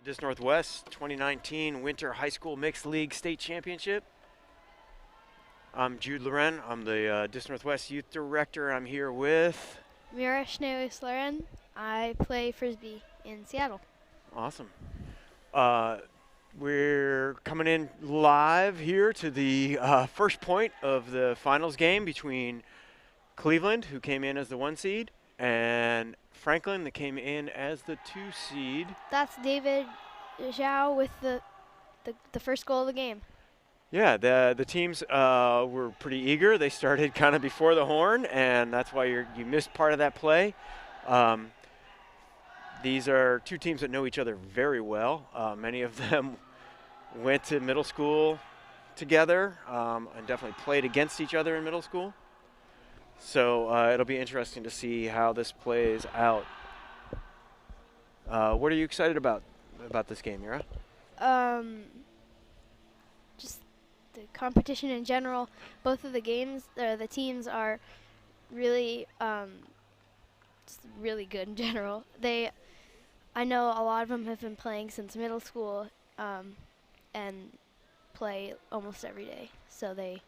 Dis Northwest 2019 Winter High School Mixed League State Championship. I'm Jude Loren. I'm the Dis Northwest Youth Director. I'm here with... Mira Schneewis-Loren. I play Frisbee in Seattle. Awesome. We're coming in live here to the first point of the finals game between Cleveland, who came in as the 1 seed, and Franklin, that came in as the 2 seed. That's David Zhao with the first goal of the game. Yeah, the teams were pretty eager. They started kind of before the horn, and that's why you missed part of that play. These are two teams that know each other very well. Many of them went to middle school together and definitely played against each other in middle school. So it'll be interesting to see how this plays out. What are you excited about this game, Mira? Just the competition in general. Both of the teams are really, just really good in general. I know a lot of them have been playing since middle school, and play almost every day. So they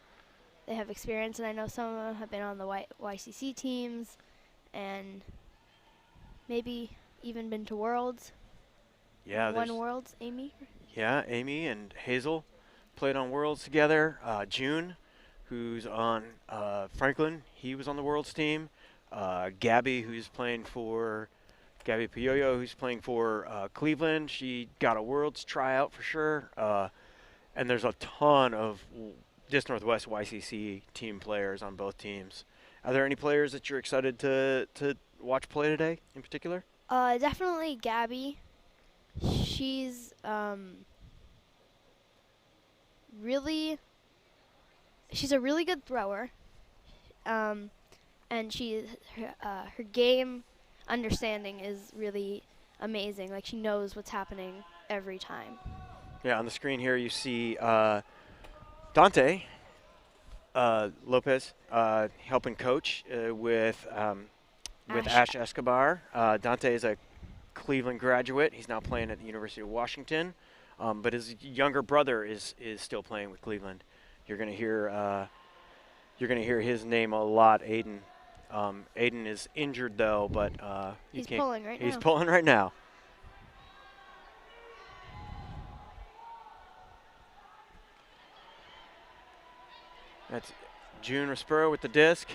have experience, and I know some of them have been on the YCC teams, and maybe even been to Worlds. Yeah, won Worlds, Amy. Yeah, Amy and Hazel played on Worlds together. June, who's on Franklin, he was on the Worlds team. Gabby, Gabby Pioyo, who's playing for Cleveland, she got a Worlds tryout for sure. And there's a ton of Dis Northwest YCC team players on both teams. Are there any players that you're excited to watch play today in particular? Definitely Gabby. She's she's a really good thrower, and her game understanding is really amazing. Like, she knows what's happening every time. Yeah, on the screen here you see Dante Lopez helping coach with Ash Escobar. Dante is a Cleveland graduate. He's now playing at the University of Washington, but his younger brother is still playing with Cleveland. You're gonna hear his name a lot, Aiden. Aiden is injured though, but he's pulling right now. He's pulling right now. That's June Respero with the disc.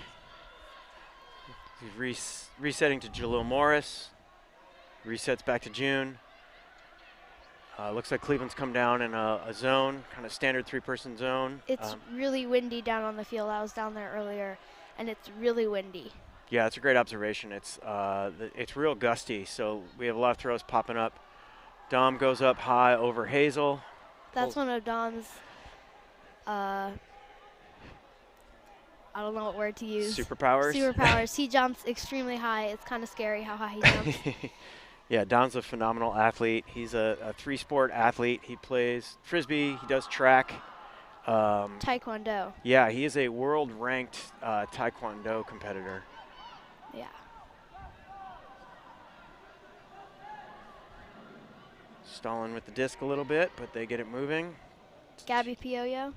He's resetting to Jalil Morris. Resets back to June. Looks like Cleveland's come down in a zone, kind of standard 3-person zone. It's really windy down on the field. I was down there earlier, and it's really windy. Yeah, it's a great observation. It's real gusty, so we have a lot of throws popping up. Dom goes up high over Hazel. That's one of Dom's, I don't know what word to use. Superpowers? Superpowers. He jumps extremely high. It's kind of scary how high he jumps. Yeah, Dom's a phenomenal athlete. He's a 3-sport athlete. He plays Frisbee. He does track. Taekwondo. Yeah, he is a world-ranked Taekwondo competitor. Yeah. Stalling with the disc a little bit, but they get it moving. Gabby Pioyo.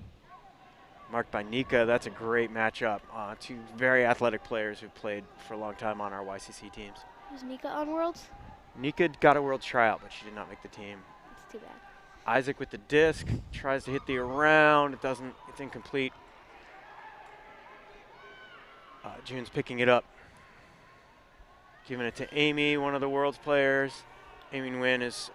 Marked by Nika. That's a great matchup. Two very athletic players who've played for a long time on our YCC teams. Was Nika on Worlds? Nika got a World tryout, but she did not make the team. That's too bad. Isaac with the disc, tries to hit the around. It doesn't, it's incomplete. June's picking it up. Giving it to Amy, one of the World's players. Amy Nguyen is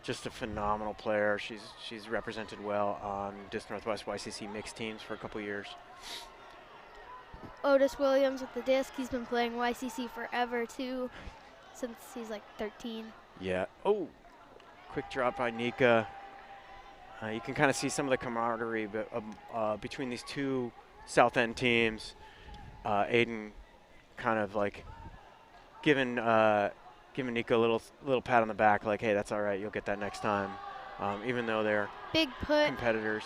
just a phenomenal player. She's represented well on Dis Northwest YCC mixed teams for a couple years. Otis Williams with the disc. He's been playing YCC forever too, since he's like 13. Yeah. Oh, quick drop by Nika. You can kind of see some of the camaraderie between these two South End teams. Aiden kind of like giving Nika a little pat on the back, like, hey, that's all right, you'll get that next time, even though they're big put competitors.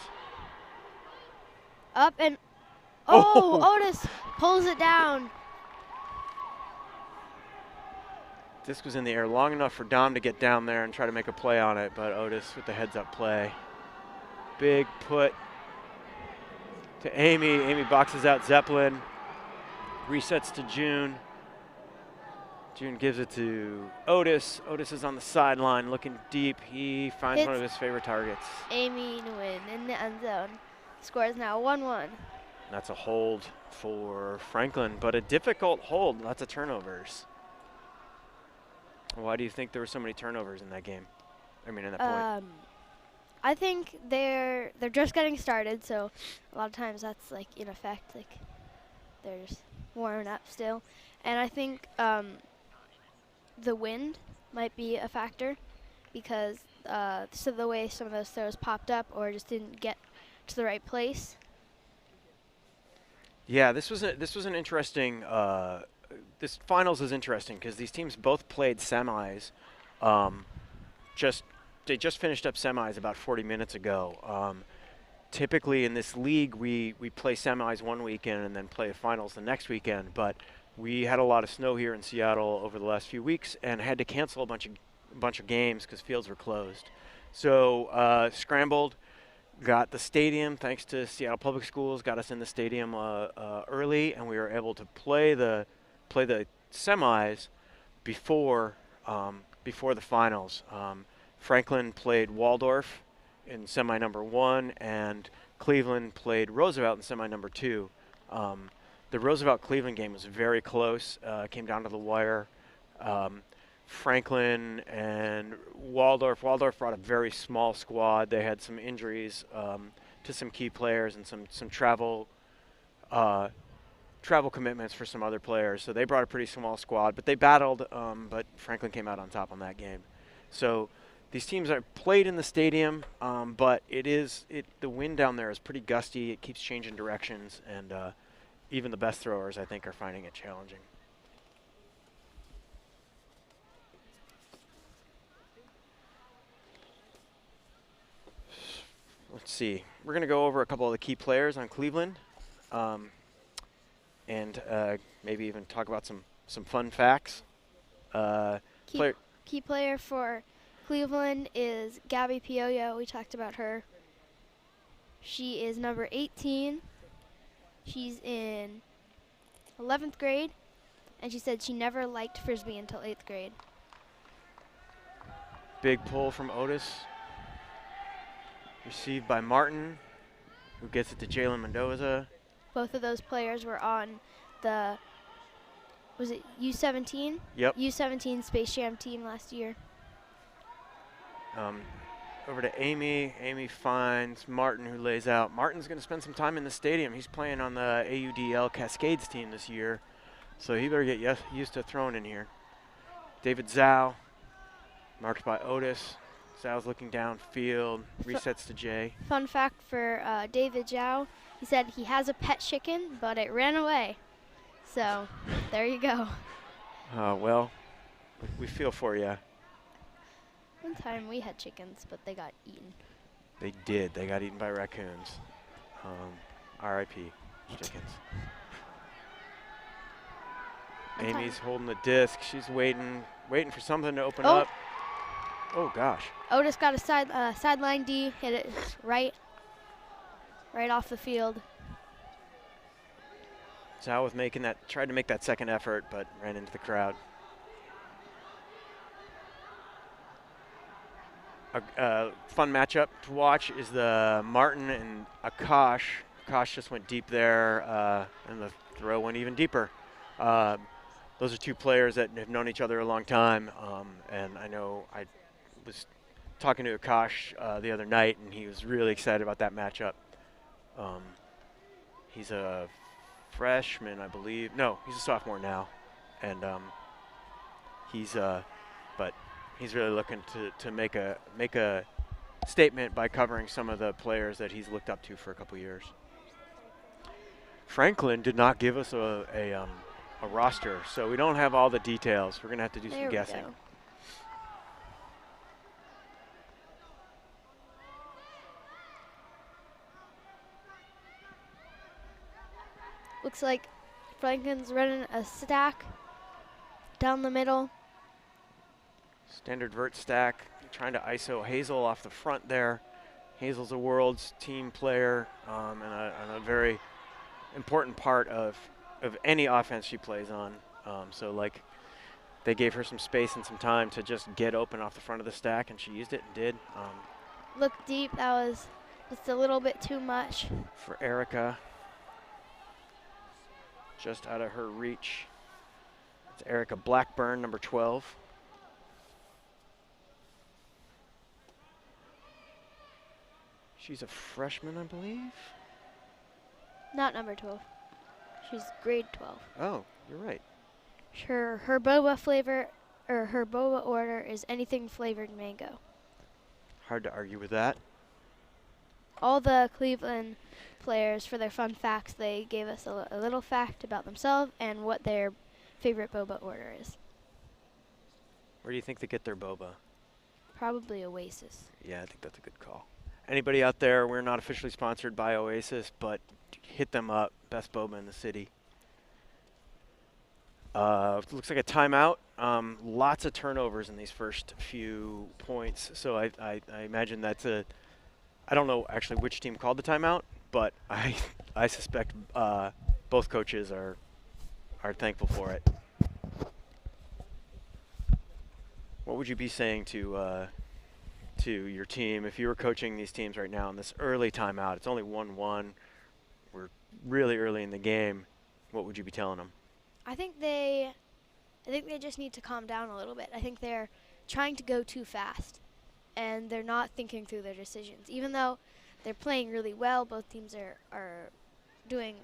Up and Otis pulls it down. Disc was in the air long enough for Dom to get down there and try to make a play on it, but Otis with the heads-up play. Big put to Amy. Amy boxes out Zeppelin. Resets to June. June gives it to Otis. Otis is on the sideline looking deep. He finds one of his favorite targets. Amy Nguyen in the end zone. Score is now 1-1. That's a hold for Franklin, but a difficult hold. Lots of turnovers. Why do you think there were so many turnovers in that game? I mean, in that point. I think they're just getting started, so a lot of times that's like in effect, like they're just warming up still. And I think the wind might be a factor because so the way some of those throws popped up or just didn't get to the right place. Yeah, this was an interesting. This finals is interesting because these teams both played semis. They just finished up semis about 40 minutes ago. Typically in this league, we play semis one weekend and then play the finals the next weekend. But we had a lot of snow here in Seattle over the last few weeks and had to cancel a bunch of games because fields were closed. So scrambled. Got the stadium, thanks to Seattle Public Schools, got us in the stadium early, and we were able to play the semis before the finals. Franklin played Waldorf in semi number 1, and Cleveland played Roosevelt in semi number 2. The Roosevelt-Cleveland game was very close, came down to the wire. Franklin and Waldorf brought a very small squad. They had some injuries to some key players and some travel commitments for some other players. So they brought a pretty small squad, but they battled. But Franklin came out on top on that game. So these teams are played in the stadium, but the wind down there is pretty gusty. It keeps changing directions, and even the best throwers, I think, are finding it challenging. Let's see. We're going to go over a couple of the key players on Cleveland, and maybe even talk about some fun facts. Key player for Cleveland is Gabby Pioyo. We talked about her. She is number 18. She's in 11th grade, and she said she never liked Frisbee until 8th grade. Big pull from Otis. Received by Martin, who gets it to Jalen Mendoza. Both of those players were on the, was it U17? Yep. U17 Space Jam team last year. Over to Amy. Amy finds Martin, who lays out. Martin's going to spend some time in the stadium. He's playing on the AUDL Cascades team this year, so he better get used to throwing in here. David Zhao, marked by Otis. Zhao's looking downfield, resets to Jay. Fun fact for David Zhao, he said he has a pet chicken, but it ran away. So, there you go. Well, we feel for you. One time we had chickens, but they got eaten. They did. They got eaten by raccoons. R.I.P. chickens. Amy's holding the disc. She's waiting for something to open up. Oh gosh. Otis got a sideline D, hit it right off the field. Zhao with tried to make that second effort, but ran into the crowd. A fun matchup to watch is the Martin and Akash. Akash just went deep there, and the throw went even deeper. Those are two players that have known each other a long time, and I know I was talking to Akash the other night, and he was really excited about that matchup. He's a freshman, I believe. No, he's a sophomore now, and but he's really looking to make a statement by covering some of the players that he's looked up to for a couple years. Franklin did not give us a roster, so we don't have all the details. We're gonna have to do some guessing. Go. Looks like Franklin's running a stack down the middle. Standard vert stack, trying to ISO Hazel off the front there. Hazel's a world's team player and a very important part of any offense she plays on. So like they gave her some space and some time to just get open off the front of the stack, and she used it and did. Look deep. That was just a little bit too much. For Erica, just out of her reach. It's Erica Blackburn, number 12. She's a freshman, I believe. Not number 12. She's grade 12. Oh, you're right. Her boba flavor, or her boba order is anything flavored mango. Hard to argue with that. All the Cleveland players, for their fun facts, they gave us a little fact about themselves and what their favorite boba order is. Where do you think they get their boba? Probably Oasis. Yeah, I think that's a good call. Anybody out there, we're not officially sponsored by Oasis, but hit them up. Best boba in the city. Looks like a timeout. Lots of turnovers in these first few points. So I imagine that's a... I don't know actually which team called the timeout, but I suspect both coaches are thankful for it. What would you be saying to your team if you were coaching these teams right now in this early timeout? It's only 1-1. We're really early in the game. What would you be telling them? I think they just need to calm down a little bit. I think they're trying to go too fast, and they're not thinking through their decisions. Even though they're playing really well, both teams are doing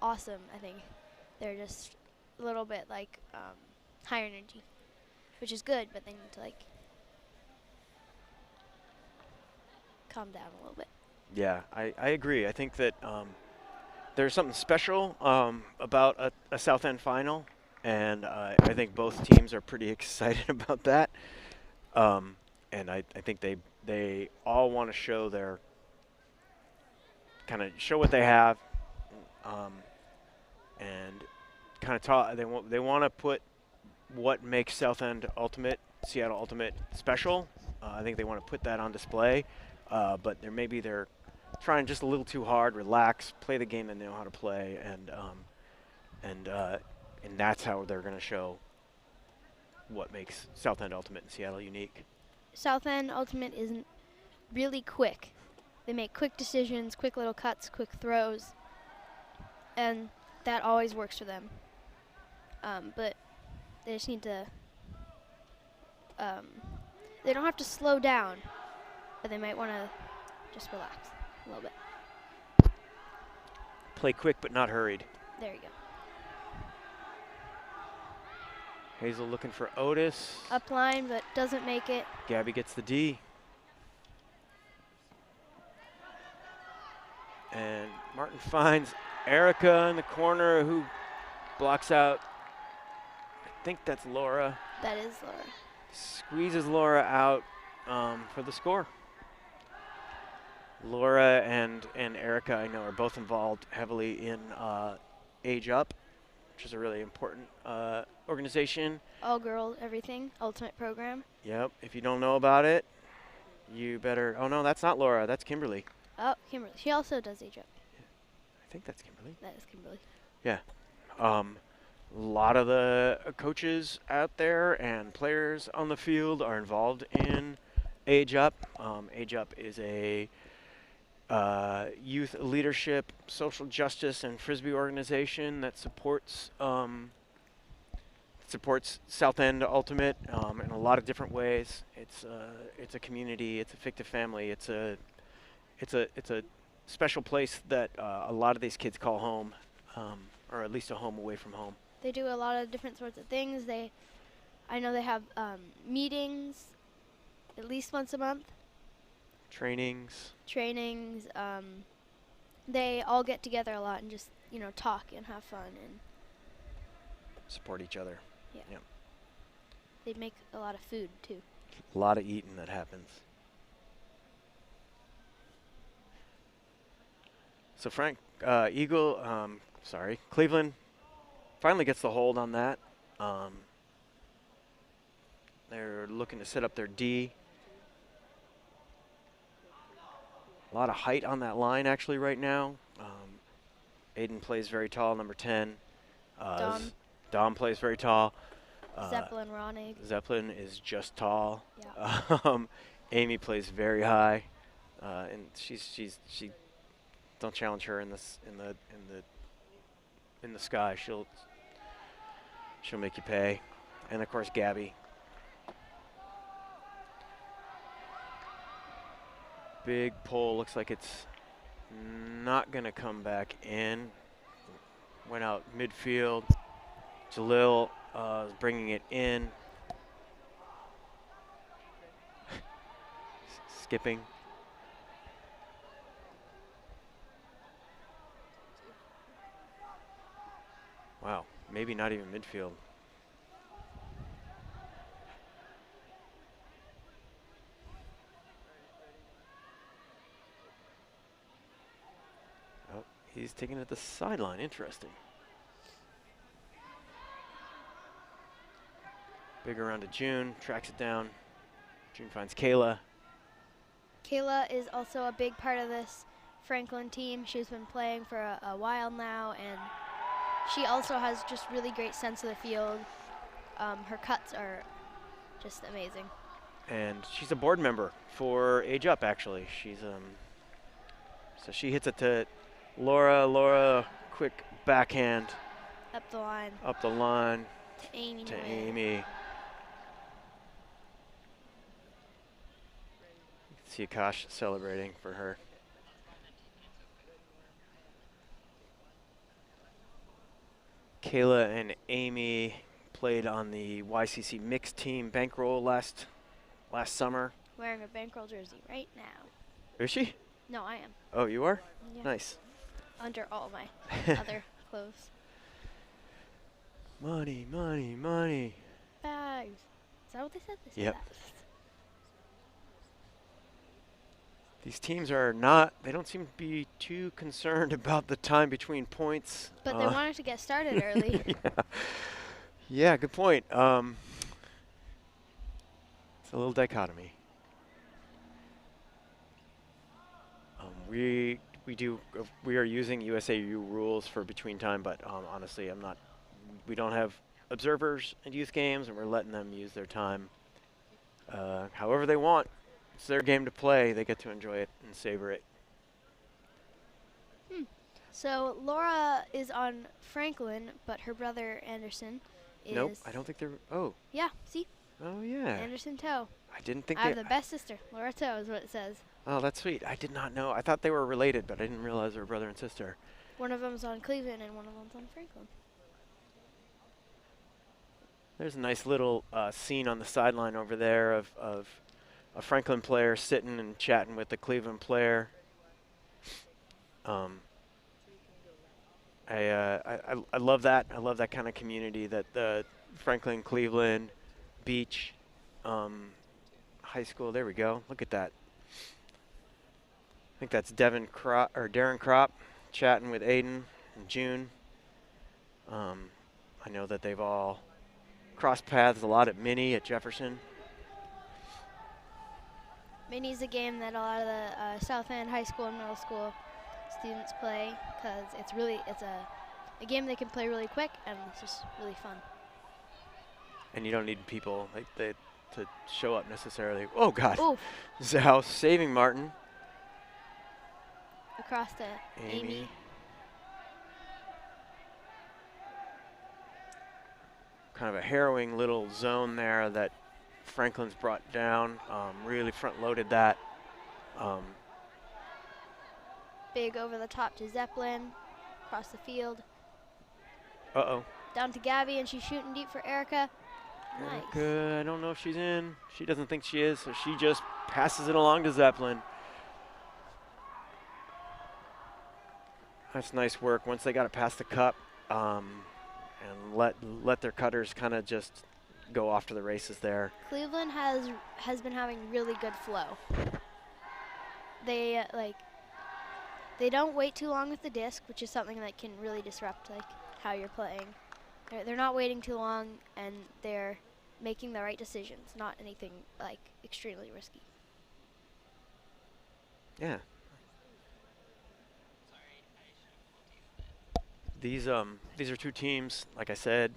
awesome. I think they're just a little bit like higher energy, which is good, but they need to like calm down a little bit. Yeah, I agree. I think that there's something special about a South End final, and I think both teams are pretty excited about that. And I think they all want to show their kind of show what they have, and kind of talk. They want to put what makes South End Ultimate, Seattle Ultimate special. I think they want to put that on display, but they're trying just a little too hard. Relax, play the game they know how to play, and that's how they're going to show what makes South End Ultimate and Seattle unique. South End Ultimate isn't really quick. They make quick decisions, quick little cuts, quick throws, and that always works for them. But they just need to, they don't have to slow down, but they might want to just relax a little bit. Play quick but not hurried. There you go. Hazel looking for Otis. Up line, but doesn't make it. Gabby gets the D. And Martin finds Erica in the corner, who blocks out. I think that's Laura. That is Laura. Squeezes Laura out for the score. Laura and Erica, I know, are both involved heavily in Age Up, which is a really important organization. All girls, everything, ultimate program. Yep. If you don't know about it, you better. Oh no, that's not Laura. That's Kimberly. Oh, Kimberly. She also does Age Up. I think that's Kimberly. That is Kimberly. Yeah. A lot of the coaches out there and players on the field are involved in Age Up. Age Up is a youth leadership, social justice, and Frisbee organization that supports South End Ultimate in a lot of different ways. It's a community. It's a fictive family. It's a special place that a lot of these kids call home, or at least a home away from home. They do a lot of different sorts of things. I know they have meetings at least once a month. Trainings. They all get together a lot and just, talk and have fun and Support each other. yeah. Yep. They make a lot of food too. A lot of eating that happens. So Cleveland finally gets the hold on that. They're looking to set up their D. A lot of height on that line actually right now. Aiden plays very tall, number 10. Dom. Dom plays very tall. Zeppelin, Ronig. Zeppelin is just tall. Yeah. Amy plays very high, and she don't challenge her in the sky. She'll make you pay. And of course Gabby. Big pole, looks like it's not gonna come back in. Went out midfield. Jalil bringing it in. Skipping. Wow, maybe not even midfield. Oh, he's taking it to the sideline. Interesting. Big around to June, tracks it down. June finds Kayla. Kayla is also a big part of this Franklin team. She's been playing for a while now, and she also has just really great sense of the field. Her cuts are just amazing. And she's a board member for Age Up, actually. She's so she hits it to Laura. Laura, quick backhand. Up the line. Up the line. To Amy. To Amy. You can see Akash celebrating for her. Kayla and Amy played on the YCC mixed team bankroll last summer. Wearing a bankroll jersey right now. Is she? No, I am. Oh, you are? Yeah. Nice. Under all my other clothes. Money, money, money. Bags. Is that what they said? They said Yep. that. These teams are they don't seem to be too concerned about the time between points. But they wanted to get started early. Yeah, good point. It's a little dichotomy. We are using USAU rules for between time, but honestly, we don't have observers in youth games, and we're letting them use their time however they want. It's their game to play. They get to enjoy it and savor it. So Laura is on Franklin, but her brother Anderson is. Nope, I don't think they're. Oh. Yeah, see? Oh yeah. Anderson Toe. I didn't think I have the best sister. Laura Toe is what it says. Oh, that's sweet. I did not know. I thought they were related, but I didn't realize they were brother and sister. One of them's on Cleveland and one of them's on Franklin. There's a nice little scene on the sideline over there of a Franklin player sitting and chatting with the Cleveland player. I love that. I love that kind of community that the Franklin, Cleveland, Beach, high school. There we go. Look at that. I think that's Darren Crop chatting with Aiden and June. I know that they've all crossed paths a lot at Mini at Jefferson. Mini's a game that a lot of the South End high school and middle school students play because it's a game they can play really quick and it's just really fun. And you don't need people to show up necessarily. Oh God! Ooh. Zhao saving Martin. Across to Amy. Kind of a harrowing little zone there that Franklin's brought down. Really front-loaded that. Big over the top to Zeppelin. Across the field. Uh-oh. Down to Gabby, and she's shooting deep for Erica. Nice. Erica, I don't know if she's in. She doesn't think she is, so she just passes it along to Zeppelin. That's nice work. Once they got it past the cup, and let their cutters kind of just go off to the races there. Cleveland has been having really good flow. They don't wait too long with the disc, which is something that can really disrupt how you're playing. They're not waiting too long, and they're making the right decisions, not anything like extremely risky. Yeah. These are two teams. Like I said,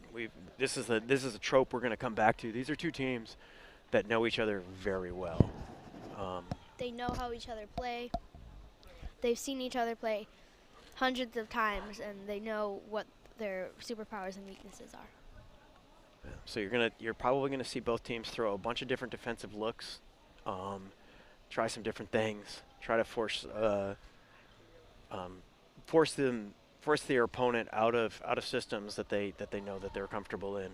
this is a trope we're going to come back to. These are two teams that know each other very well. They know how each other play. They've seen each other play hundreds of times, and they know what their superpowers and weaknesses are. So you're probably gonna see both teams throw a bunch of different defensive looks, try some different things, try to um, force their opponent out of systems that they know that they're comfortable in.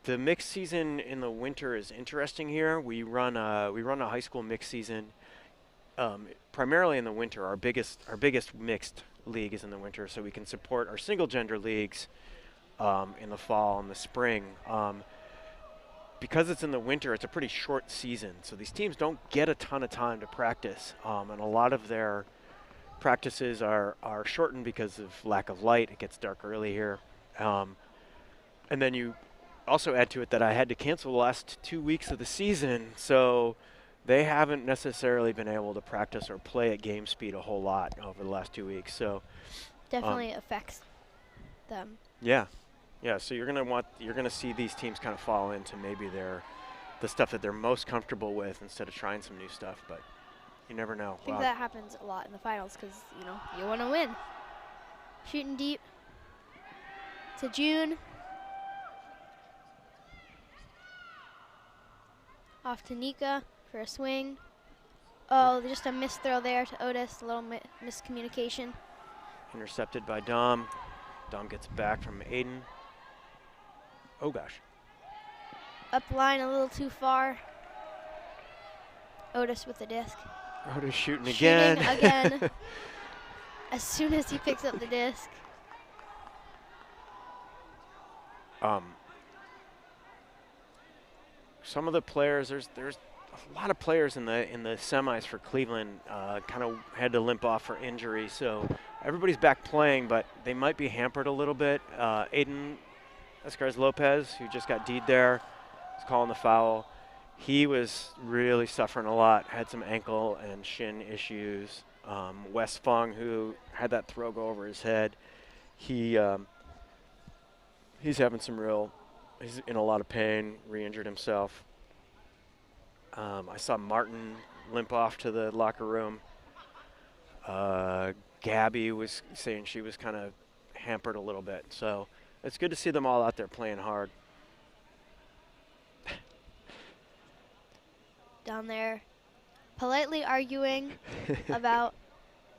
The mixed season in the winter is interesting here. We run a high school mixed season primarily in the winter. Our biggest mixed league is in the winter, so we can support our single gender leagues in the fall and the spring. Because it's in the winter, it's a pretty short season, so these teams don't get a ton of time to practice, and a lot of their practices are shortened because of lack of light. It gets dark early here. And then you also add to it that I had to cancel the last 2 weeks of the season, so they haven't necessarily been able to practice or play at game speed a whole lot over the last 2 weeks. So Definitely affects them. yeah, so you're gonna see these teams kind of fall into maybe the stuff that they're most comfortable with instead of trying some new stuff, but you never know. I think that happens a lot in the finals because, you want to win. Shooting deep to June. Off to Nika for a swing. Oh, just a missed throw there to Otis. A little miscommunication. Intercepted by Dom. Dom gets back from Aiden. Oh, gosh. Up line a little too far. Otis with the disc. Otis shooting again. Again. As soon as he picks up the disc. Some of the players, there's a lot of players in the semis for Cleveland kind of had to limp off for injury, so everybody's back playing, but they might be hampered a little bit. Aiden Escares-Lopez, who just got D'd there, is calling the foul. He was really suffering a lot, had some ankle and shin issues. Wes Fung, who had that throw go over his head, he's having he's in a lot of pain, re-injured himself. I saw Martin limp off to the locker room. Gabby was saying she was kind of hampered a little bit. So it's good to see them all out there playing hard. Down there, politely arguing about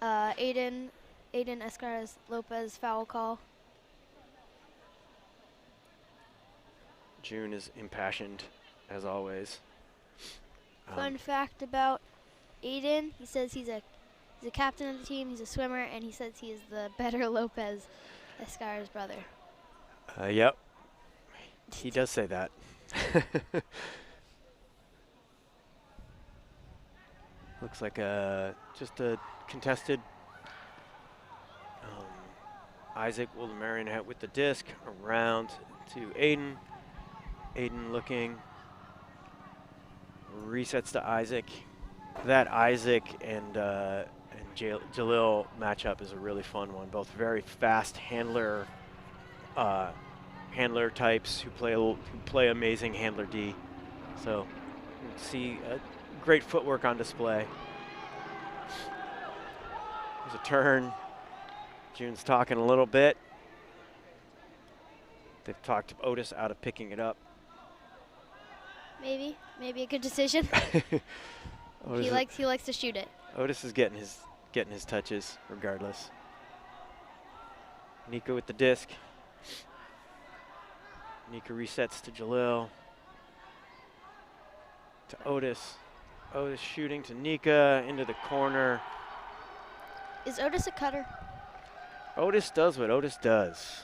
Aiden Escares-Lopez foul call. June is impassioned, as always. Fun fact about Aiden, he says he's a captain of the team, he's a swimmer, and he says he is the better Lopez Escares brother. Yep, he does say that. Looks like just a contested. Isaac Wildemarien with the disc around to Aiden. Aiden looking, resets to Isaac. That Isaac and Jalil matchup is a really fun one. Both very fast handler types who play amazing handler D. So you can see great footwork on display. There's a turn. June's talking a little bit. They've talked Otis out of picking it up. Maybe a good decision. He likes to shoot it. Otis is getting his touches regardless. Nika with the disc. Nika resets to Jalil. To Otis. Otis shooting to Nika into the corner. Is Otis a cutter? Otis does what Otis does.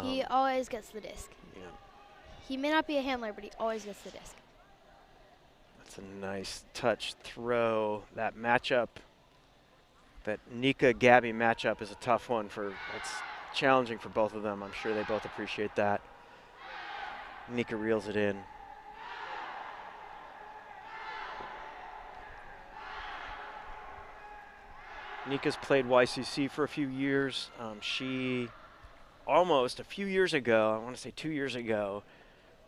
He always gets the disc. Yeah. He may not be a handler, but he always gets the disc. That's a nice touch throw. That matchup, that Nika-Gabby matchup is a tough one it's challenging for both of them. I'm sure they both appreciate that. Nika reels it in. Nika's played YCC for a few years. She almost a few years ago, I want to say 2 years ago,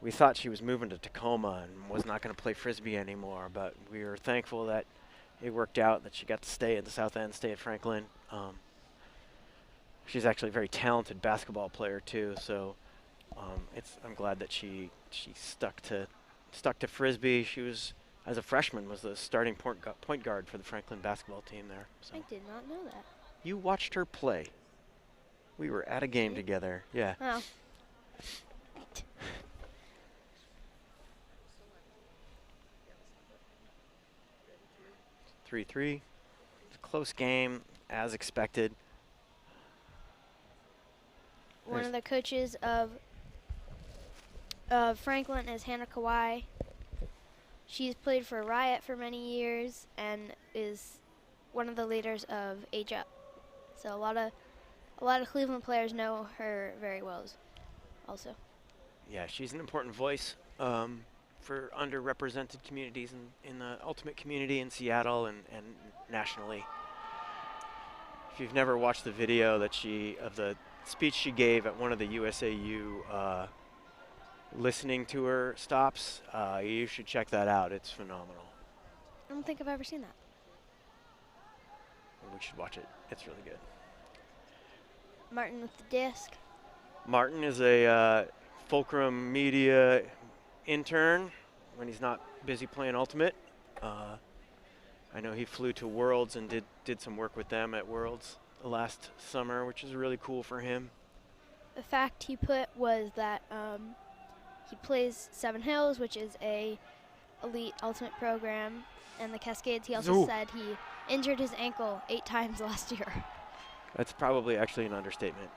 we thought she was moving to Tacoma and was not going to play Frisbee anymore, but we were thankful that it worked out, that she got to stay at the South End, stay at Franklin. She's actually a very talented basketball player too, so I'm glad that she stuck to Frisbee. She was, as a freshman, was the starting point guard for the Franklin basketball team there. So I did not know that. you watched her play. We were at a game together. Yeah. Oh. 3-3. It's a close game, as expected. One of the coaches of Franklin is Hannah Kawai. She's played for Riot for many years and is one of the leaders of Age Up. So a lot of Cleveland players know her very well also. Yeah, she's an important voice for underrepresented communities in the ultimate community in Seattle and nationally. If you've never watched the video of the speech she gave at one of the USAU listening to her stops, you should check that out. It's phenomenal. I don't think I've ever seen that. We should watch it. It's really good. Martin with the disc. Martin is a Fulcrum Media intern when he's not busy playing Ultimate. I know he flew to Worlds and did some work with them at Worlds last summer, which is really cool for him. The fact he put was that he plays Seven Hills, which is a elite Ultimate program, and the Cascades. He also said he injured his ankle 8 times last year. That's probably actually an understatement.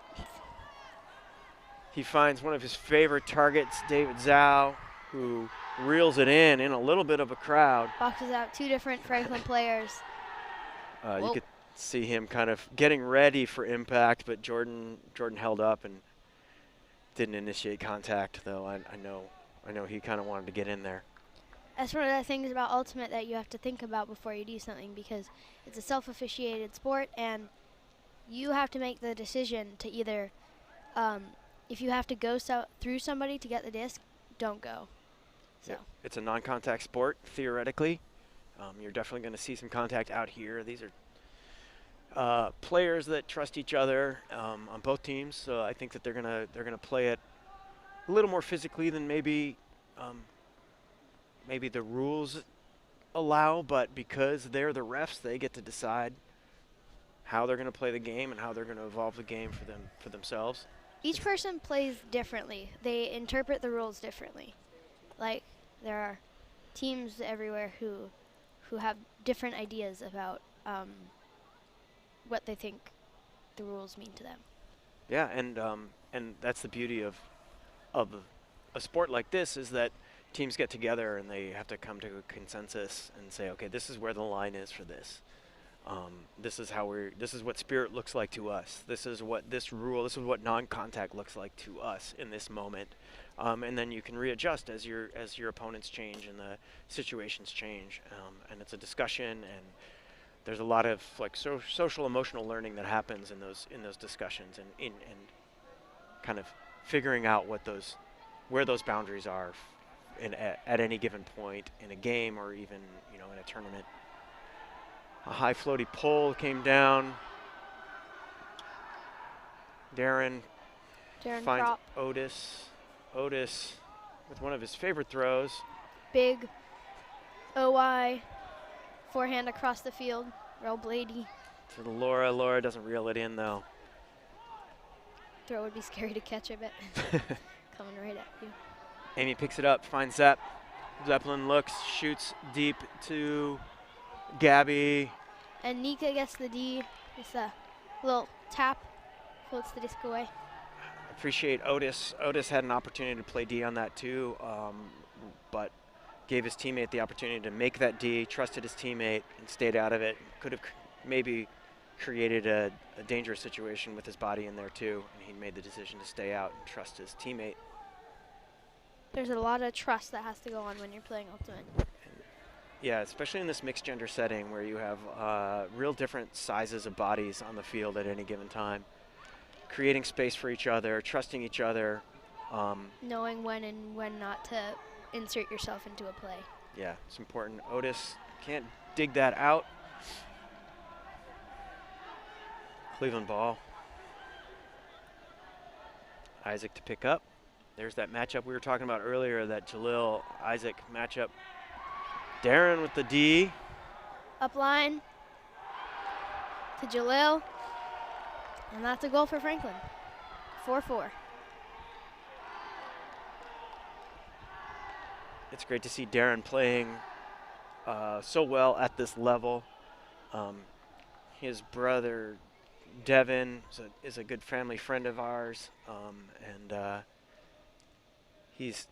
He finds one of his favorite targets, David Zhao, who reels it in a little bit of a crowd. Boxes out 2 different Franklin players. You could see him kind of getting ready for impact, but Jordan held up and didn't initiate contact, though. I know he kind of wanted to get in there. That's one of the things about Ultimate that you have to think about before you do something, because it's a self-officiated sport, and you have to make the decision to either, if you have to go through somebody to get the disc, don't go. So yeah. It's a non-contact sport, theoretically. You're definitely going to see some contact out here. These are players that trust each other on both teams, so I think that they're gonna play it a little more physically than maybe the rules allow, but because they're the refs, they get to decide how they're going to play the game and how they're going to evolve the game for themselves. Each person plays differently. They interpret the rules differently. Like, there are teams everywhere who have different ideas about what they think the rules mean to them. Yeah, and that's the beauty of a sport like this, is that teams get together and they have to come to a consensus and say, okay, this is where the line is for this. This is what spirit looks like to us. This is what what non-contact looks like to us in this moment. And then you can readjust as your opponents change and the situations change. And it's a discussion, and there's a lot of like social emotional learning that happens in those discussions, and kind of figuring out where those boundaries are at any given point in a game, or even in a tournament. A high floaty pole came down. Darren finds Prop. Otis with one of his favorite throws. Big OI forehand across the field. Real bladey. To Laura. Laura doesn't reel it in, though. Throw would be scary to catch a bit. Coming right at you. Amy picks it up, finds Zepp. Zeppelin looks, shoots deep to Gabby. And Nika gets the D. It's a little tap. Floats the disc away. Appreciate Otis. Otis had an opportunity to play D on that too, but gave his teammate the opportunity to make that D, trusted his teammate, and stayed out of it. Could have maybe created a dangerous situation with his body in there too, and he made the decision to stay out and trust his teammate. There's a lot of trust that has to go on when you're playing Ultimate. Yeah, especially in this mixed gender setting where you have real different sizes of bodies on the field at any given time. Creating space for each other, trusting each other. Knowing when and when not to insert yourself into a play. Yeah, it's important. Otis can't dig that out. Cleveland ball. Isaac to pick up. There's that matchup we were talking about earlier, that Jalil-Isaac matchup. Darren with the D. Up line to Jalil. And that's a goal for Franklin. 4-4. It's great to see Darren playing so well at this level. His brother, Devin, is a good family friend of ours, and he's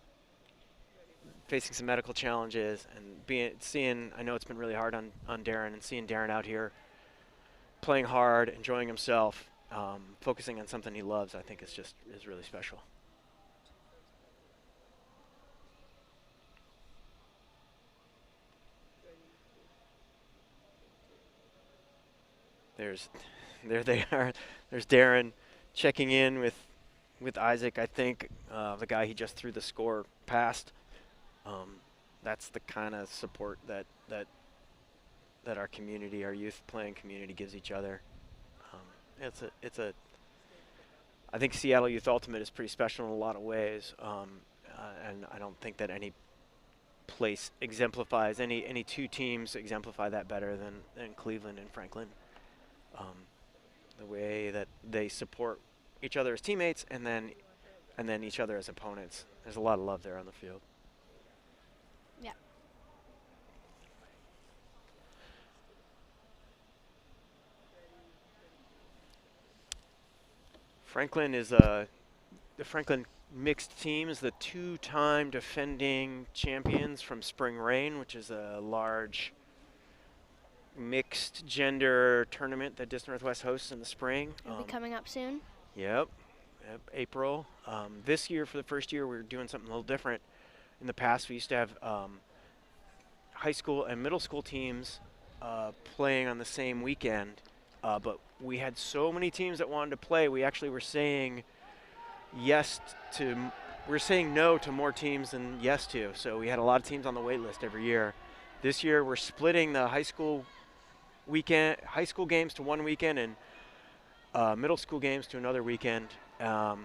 facing some medical challenges, and I know it's been really hard on Darren, and seeing Darren out here playing hard, enjoying himself, focusing on something he loves, I think is really special. There they are. There's Darren checking in with Isaac, I think, the guy he just threw the score past. That's the kind of support that our community, our youth playing community, gives each other. I think Seattle Youth Ultimate is pretty special in a lot of ways, and I don't think that any place exemplifies, any two teams exemplify that better than Cleveland and Franklin. The way that they support each other as teammates and then each other as opponents. There's a lot of love there on the field. Yeah. Franklin is the Franklin mixed team is the two-time defending champions from Spring Rain, which is a large mixed gender tournament that Dis Northwest hosts in the spring. It'll be coming up soon. Yep, April. This year, for the first year, we're doing something a little different. In the past, we used to have high school and middle school teams playing on the same weekend, but we had so many teams that wanted to play. We actually were saying we're saying no to more teams than yes to. So we had a lot of teams on the wait list every year. This year, we're splitting the high school games to one weekend and middle school games to another weekend. So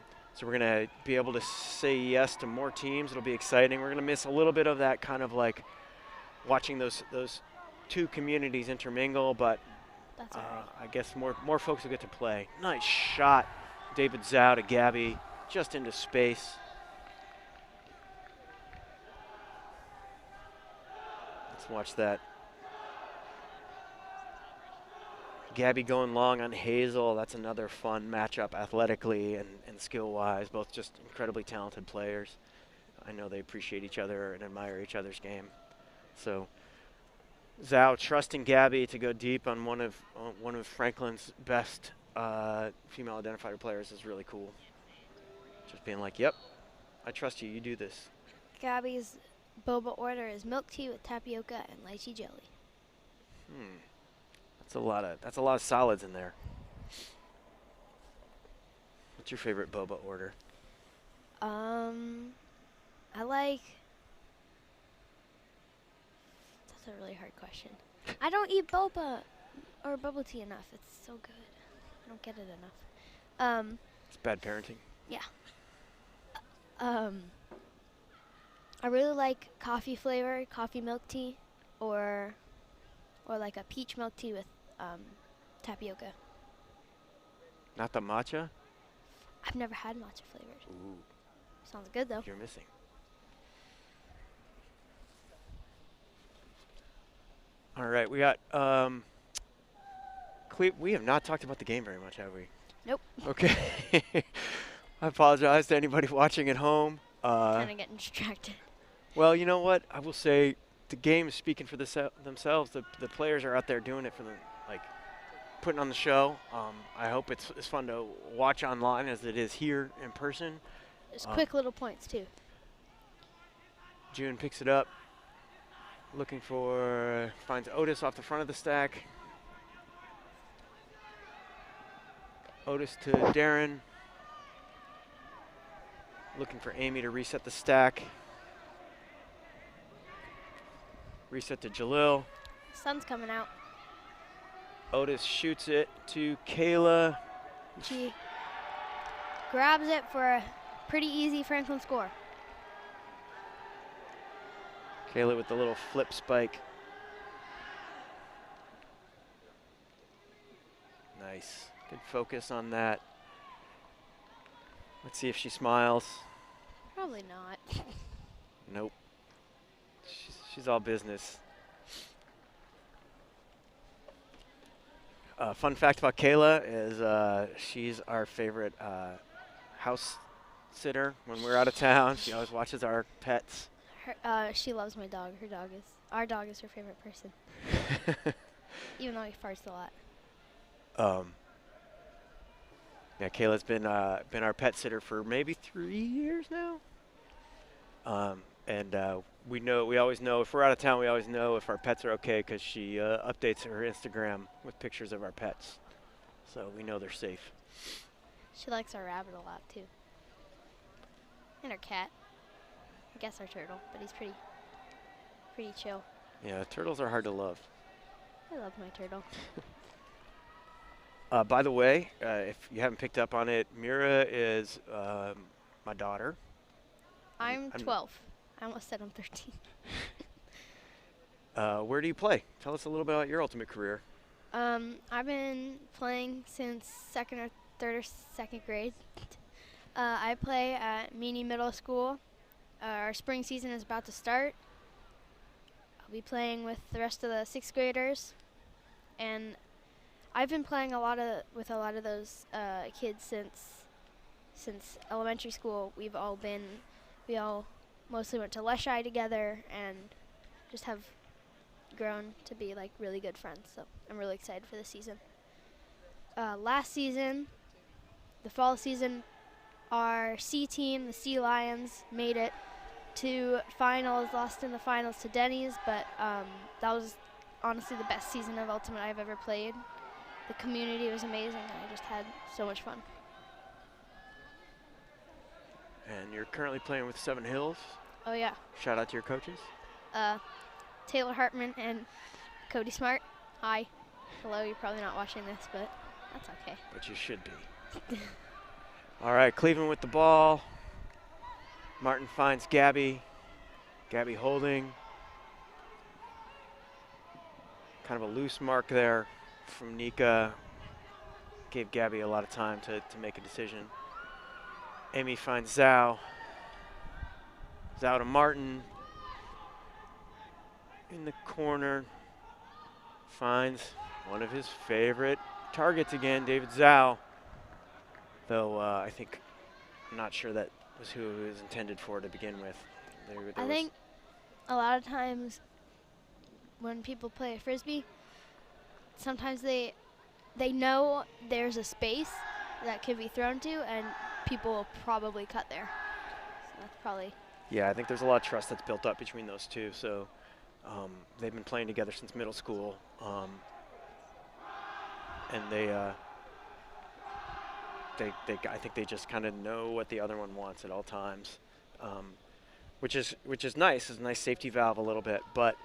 we're going to be able to say yes to more teams. It'll be exciting. We're going to miss a little bit of that kind of like watching those two communities intermingle, but That's all right. I guess more folks will get to play. Nice shot, David Zhao to Gabby, just into space. Let's watch that. Gabby going long on Hazel. That's another fun matchup athletically and skill-wise. Both just incredibly talented players. I know they appreciate each other and admire each other's game. So Zhao trusting Gabby to go deep on one of Franklin's best female identifier players is really cool. Just being like, yep, I trust you. You do this. Gabby's boba order is milk tea with tapioca and lychee jelly. That's a lot of solids in there. What's your favorite boba order? I like. That's a really hard question. I don't eat boba or bubble tea enough. It's so good. I don't get it enough. It's bad parenting. Yeah. I really like coffee flavor, coffee milk tea, or like a peach milk tea with tapioca. Not the matcha? I've never had matcha flavored. Ooh, Sounds good though. you're missing. All right, we got we have not talked about the game very much, have we? Nope. Okay. I apologize to anybody watching at home. Kind of getting distracted. Well, you know what? I will say the game is speaking for themselves. The players are out there doing it for putting on the show. I hope it's as fun to watch online as it is here in person. There's quick little points too. June picks it up. Looking for, finds Otis off the front of the stack. Otis to Darren. Looking for Amy to reset the stack. Reset to Jalil. Sun's coming out. Otis shoots it to Kayla. She grabs it for a pretty easy Franklin score. Kayla with the little flip spike. Nice. Good focus on that. Let's see if she smiles. Probably not. Nope. She's all business. Fun fact about Kayla is she's our favorite house sitter when we're out of town. She always watches our pets. She loves my dog. Our dog is her favorite person. Even though he farts a lot. Yeah, Kayla's been our pet sitter for maybe 3 years now. We always know if we're out of town. We always know if our pets are okay because she updates her Instagram with pictures of our pets, so we know they're safe. She likes our rabbit a lot too, and our cat. I guess our turtle, but he's pretty chill. Yeah, turtles are hard to love. I love my turtle. By the way, if you haven't picked up on it, Mira is my daughter. I'm 12. I almost said I'm 13. Where do you play? Tell us a little bit about your ultimate career. I've been playing since second or second grade. I play at Meany Middle School. Our spring season is about to start. I'll be playing with the rest of the 6th graders, and I've been playing with a lot of those kids since elementary school. We all mostly went to Leshai together and just have grown to be like really good friends. So I'm really excited for this season. Last season, the fall season, our C team, the Sea Lions, made it to finals, lost in the finals to Denny's, but that was honestly the best season of Ultimate I've ever played. The community was amazing, and I just had so much fun. And you're currently playing with Seven Hills. Oh yeah. Shout out to your coaches. Taylor Hartman and Cody Smart. Hi. Hello, you're probably not watching this, but that's okay. But you should be. All right, Cleveland with the ball. Martin finds Gabby. Gabby holding. Kind of a loose mark there from Nika. Gave Gabby a lot of time to make a decision. Amy finds Zhao. Zhao to Martin. In the corner. Finds one of his favorite targets again, David Zhao. Though I'm not sure that was who it was intended for to begin with. I think a lot of times when people play a Frisbee, sometimes they know there's a space that can be thrown to, and people will probably cut there. So that's probably... Yeah, I think there's a lot of trust that's built up between those two. So they've been playing together since middle school. And I think they just kind of know what the other one wants at all times, which is nice. It's a nice safety valve a little bit. But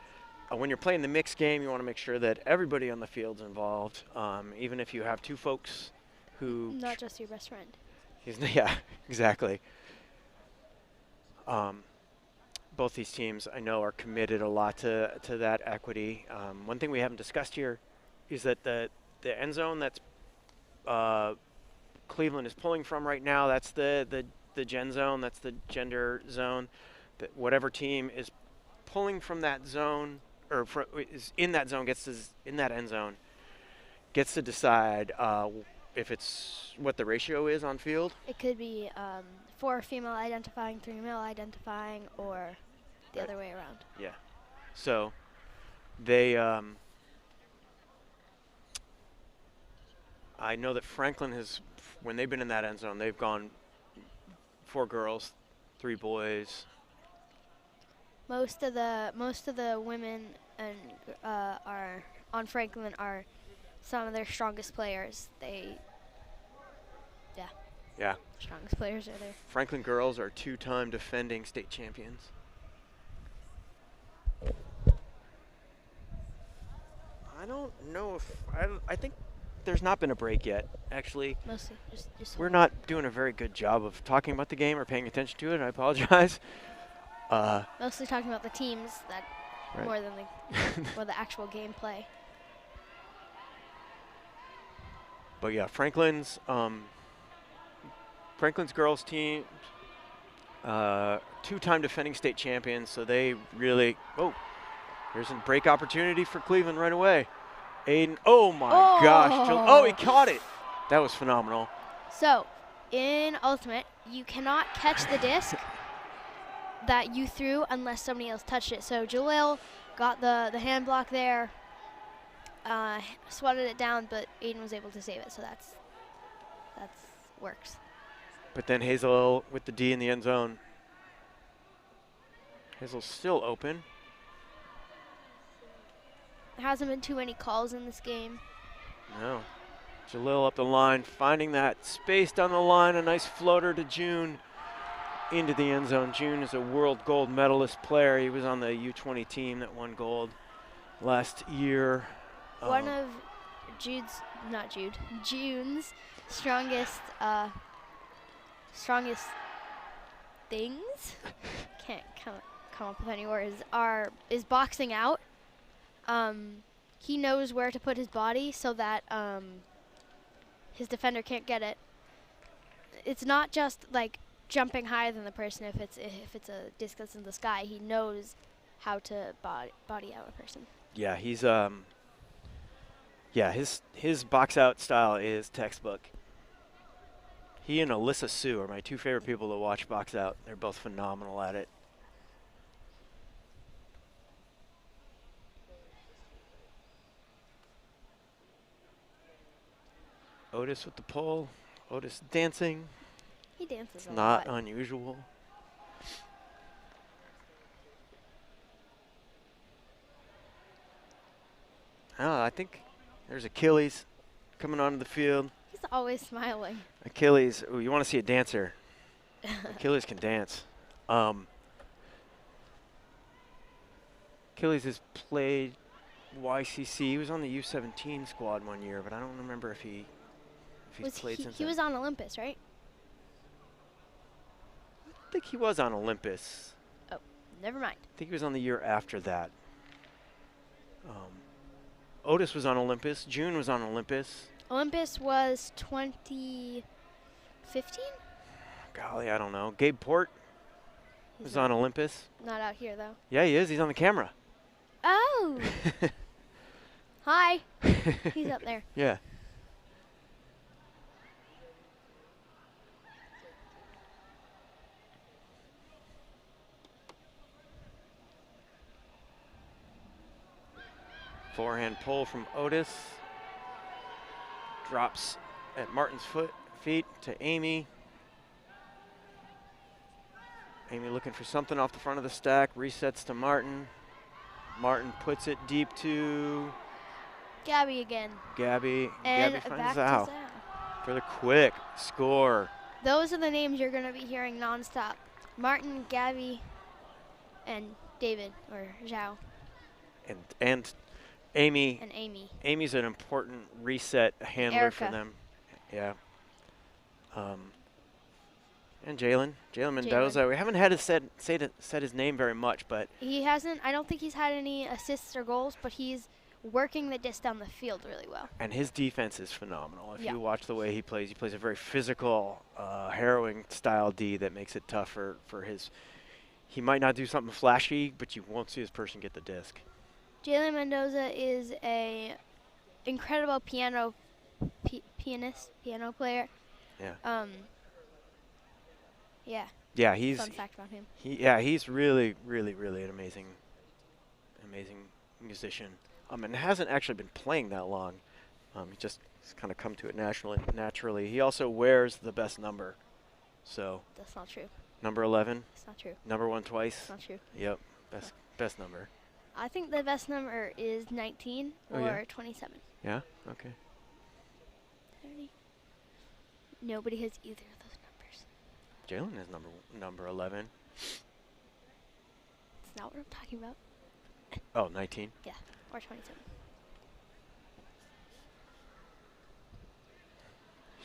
when you're playing the mixed game, you want to make sure that everybody on the field's involved, even if you have two folks who... Not just your best friend. Yeah, exactly. Both these teams, I know, are committed a lot to that equity. One thing we haven't discussed here is that the end zone that's Cleveland is pulling from right now, that's the gen zone, that's the gender zone. That whatever team is pulling from that zone or is in that zone in that end zone gets to decide if it's what the ratio is on field. It could be 4 female identifying, 3 male identifying, or the other way around. Yeah. So they I know that Franklin has, when they've been in that end zone, they've gone 4 girls, 3 boys. Most of the women and are on Franklin are some of their strongest players. Yeah. Strongest players are there. Franklin girls are 2-time defending state champions. I don't know if I think there's not been a break yet. Actually, Mostly just we're not doing a very good job of talking about the game or paying attention to it. I apologize. mostly talking about the teams that Right. more than the actual gameplay. But yeah, Franklin's girls team, 2-time defending state champions, so they really. Oh, here's a break opportunity for Cleveland right away. Aiden, oh my gosh. Oh, he caught it. That was phenomenal. So, in Ultimate, you cannot catch the disc that you threw unless somebody else touched it. So Jalil got the hand block there, swatted it down, but Aiden was able to save it. So that's works. But then Hazel with the D in the end zone. Hazel's still open. There hasn't been too many calls in this game. No. Jalil up the line, finding that space down the line. A nice floater to June into the end zone. June is a world gold medalist player. He was on the U20 team that won gold last year. One of June's strongest things, can't come up with any words, is boxing out. He knows where to put his body so that his defender can't get it. It's not just like jumping higher than the person. If it's a disc that's in the sky, he knows how to body out a person. Yeah, he's his box out style is textbook. He and Alyssa Sue are my two favorite people to watch box out. They're both phenomenal at it. Otis with the pole. Otis dancing. He dances a Not lot. unusual. I think there's Achilles coming onto the field. He's always smiling. Achilles, ooh, you want to see a dancer. Achilles can dance. Achilles has played YCC. He was on the U17 squad one year, but I don't remember if he's played since He then. was on Olympus, right? I think he was on Olympus. Oh, never mind. I think he was on the year after that. Otis was on Olympus. June was on Olympus. Olympus was 2015? Golly, I don't know. Gabe Port was on Olympus. Not out here, though. Yeah, he is. He's on the camera. Oh! Hi. He's up there. Yeah. Forehand pull from Otis. Drops at Martin's feet to Amy. Amy looking for something off the front of the stack. Resets to Martin. Martin puts it deep to Gabby again. Gabby. And Gabby back finds to Zhao Zhao. for the quick score. Those are the names you're going to be hearing nonstop. Martin, Gabby, and David, or Zhao. And Amy. And Amy. Amy's an important reset handler for Erica. them. Yeah. And Jalen Mendoza. We haven't had said his name very much, but He hasn't, I don't think he's had any assists or goals, but he's working the disc down the field really well. and his defense is phenomenal. If Yeah. you watch the way he plays a very physical, harrowing style D that makes it tough for his. He might not do something flashy, but you won't see his person get the disc. Jalen Mendoza is a incredible piano player. Yeah. Yeah. Yeah, he's Fun fact about him. he's really an amazing musician. And hasn't actually been playing that long. He just kind of come to it naturally. He also wears the best number. So That's not true. number 11, That's not true. number 1 twice. That's not true. Yep. Best number. I think the best number is 19 Oh, or yeah? 27. Yeah? Okay. 30. Nobody has either of those numbers. Jalen has number 11. That's not what I'm talking about. Oh, 19. Yeah, or 27.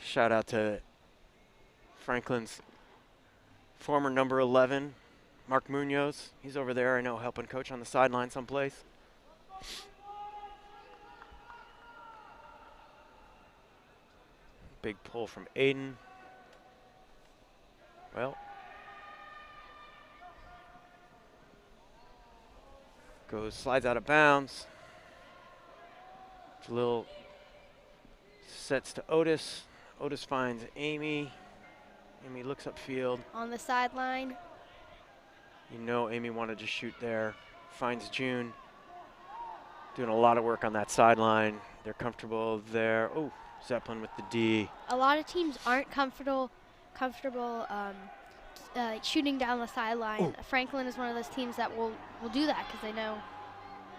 Shout out to Franklin's former number 11, Mark Munoz. He's over there, I know, helping coach on the sideline someplace. Big pull from Aiden. Well, slides out of bounds. It's a little sets to Otis. Otis finds Amy. Amy looks upfield. On the sideline. You know Amy wanted to shoot there. Finds June. Doing a lot of work on that sideline. They're comfortable there. Oh, Zeppelin with the D. A lot of teams aren't comfortable shooting down the sideline. Ooh. Franklin is one of those teams that will do that because they know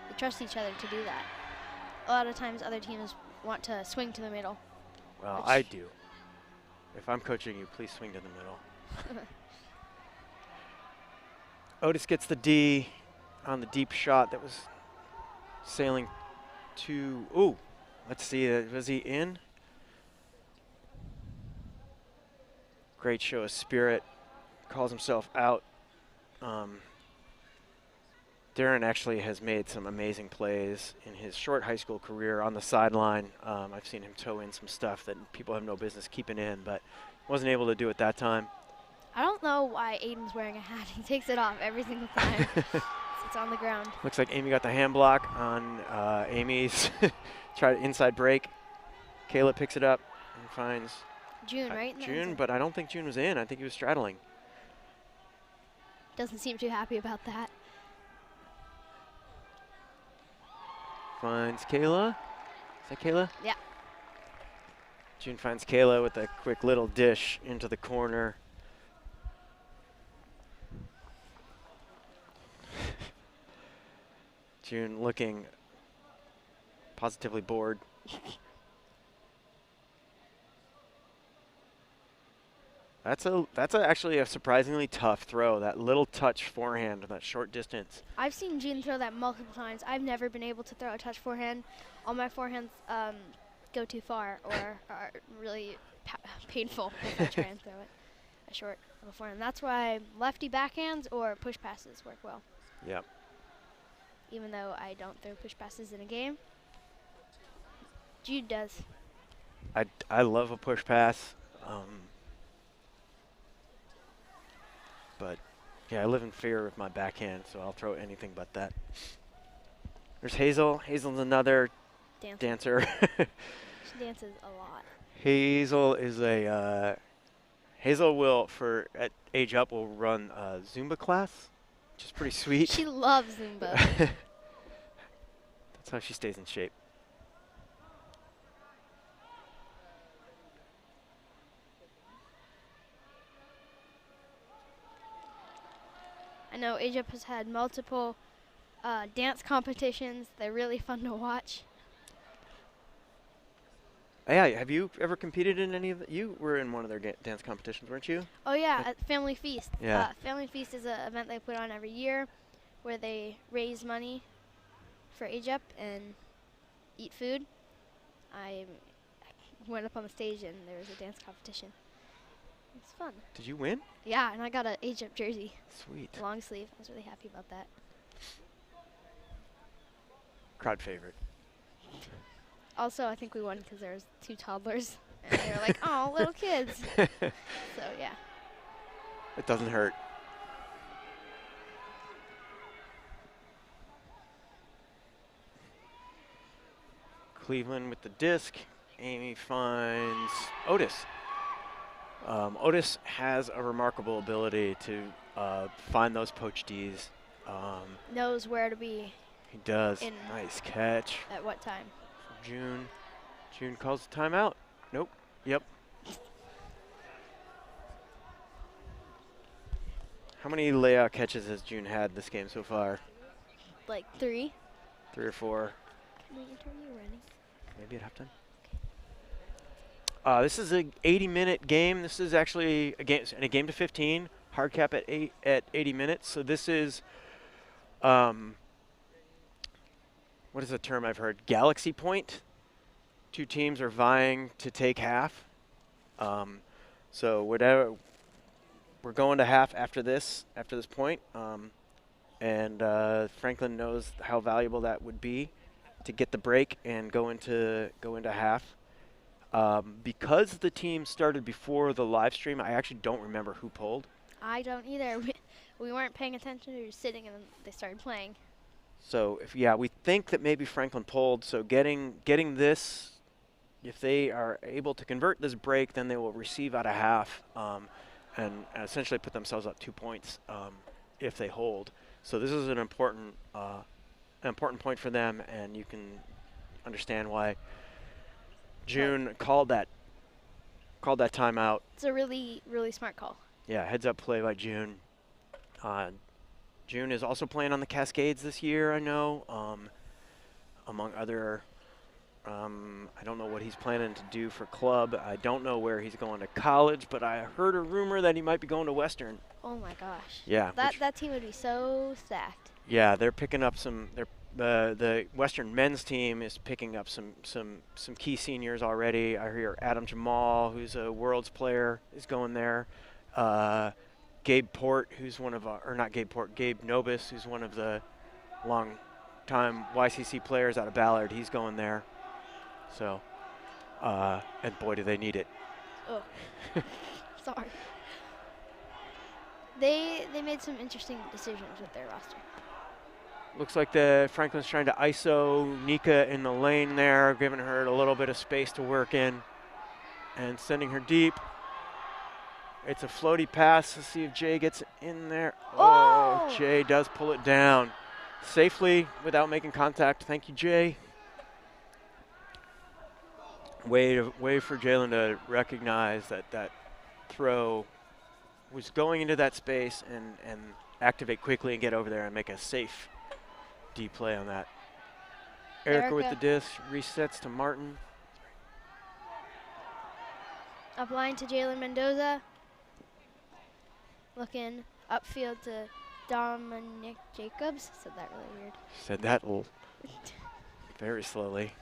they trust each other to do that. A lot of times other teams want to swing to the middle. Well, I do. If I'm coaching you, please swing to the middle. Otis gets the D on the deep shot that was sailing to, ooh, let's see, was he in? Great show of spirit, calls himself out. Darren actually has made some amazing plays in his short high school career on the sideline. I've seen him toe in some stuff that people have no business keeping in, but wasn't able to do it that time. I don't know why Aiden's wearing a hat. He takes it off every single time. It's on the ground. Looks like Amy got the hand block on Amy's inside break. Kayla picks it up and finds June, right? June, but I don't think June was in. I think he was straddling. Doesn't seem too happy about that. Finds Kayla. Is that Kayla? Yeah. June finds Kayla with a quick little dish into the corner. June looking positively bored. That's actually a surprisingly tough throw. That little touch forehand, that short distance. I've seen June throw that multiple times. I've never been able to throw a touch forehand. All my forehands go too far or are really painful if I try and throw it a short of a forehand. That's why lefty backhands or push passes work well. Yep. Even though I don't throw push passes in a game, Jude does. I love a push pass. But, yeah, I live in fear of my backhand, so I'll throw anything but that. There's Hazel. Hazel's another dancer. She dances a lot. Hazel is Hazel will, at Age Up, will run a Zumba class, which is pretty sweet. She loves Zumba. That's how she stays in shape. I know Egypt has had multiple dance competitions. They're really fun to watch. Yeah, have you ever competed in any of the, you were in one of their dance competitions, weren't you? Oh yeah, at Family Feast. Yeah. Family Feast is an event they put on every year where they raise money for Egypt and eat food. I went up on the stage and there was a dance competition. It's fun. Did you win? Yeah, and I got an Egypt jersey. Sweet. Long sleeve. I was really happy about that. Crowd favorite. Also, I think we won because there was 2 toddlers. And they were like, oh, little kids. So, yeah. It doesn't hurt. Cleveland with the disc. Amy finds Otis. Otis has a remarkable ability to find those poach Ds. Knows where to be. He does. Nice catch. At what time? June. June calls the timeout. Nope. Yep. How many layout catches has June had this game so far? Like 3. 3 or 4? Can we interview running? Maybe at halftime. This is an 80-minute game. This is actually a game to 15. Hard cap at 80 minutes. So this is, what is the term I've heard? Galaxy point. 2 teams are vying to take half. So whatever, we're going to half after this point. And Franklin knows how valuable that would be to get the break and go into half. Because the team started before the live stream, I actually don't remember who pulled. I don't either. We weren't paying attention. We were sitting, and then they started playing. So we think that maybe Franklin pulled. So getting this, if they are able to convert this break, then they will receive out of half, and essentially put themselves up 2 points if they hold. So this is an important point for them, and you can understand why June called that timeout. It's a really, really smart call. Yeah, heads up play by June. June is also playing on the Cascades this year, I know, among other. I don't know what he's planning to do for club. I don't know where he's going to college, but I heard a rumor that he might be going to Western. Oh my gosh. Yeah. That team would be so stacked. Yeah, they're picking up some. The Western men's team is picking up some key seniors already. I hear Adam Jamal, who's a Worlds player, is going there. Gabe Port, who's one of Gabe Nobis, who's one of the long-time YCC players out of Ballard. He's going there. So, and boy, do they need it. Oh, sorry. They made some interesting decisions with their roster. Looks like the Franklin's trying to ISO Nika in the lane there, giving her a little bit of space to work in, and sending her deep. It's a floaty pass. Let's see if Jay gets in there. Oh, Jay does pull it down safely without making contact. Thank you, Jay. Way for Jalen to recognize that throw was going into that space and activate quickly and get over there and make a safe D play on that. Erica with the disc, resets to Martin. Up line to Jalen Mendoza. Looking upfield to Dominic Jacobs. Said that really weird. Said that very slowly.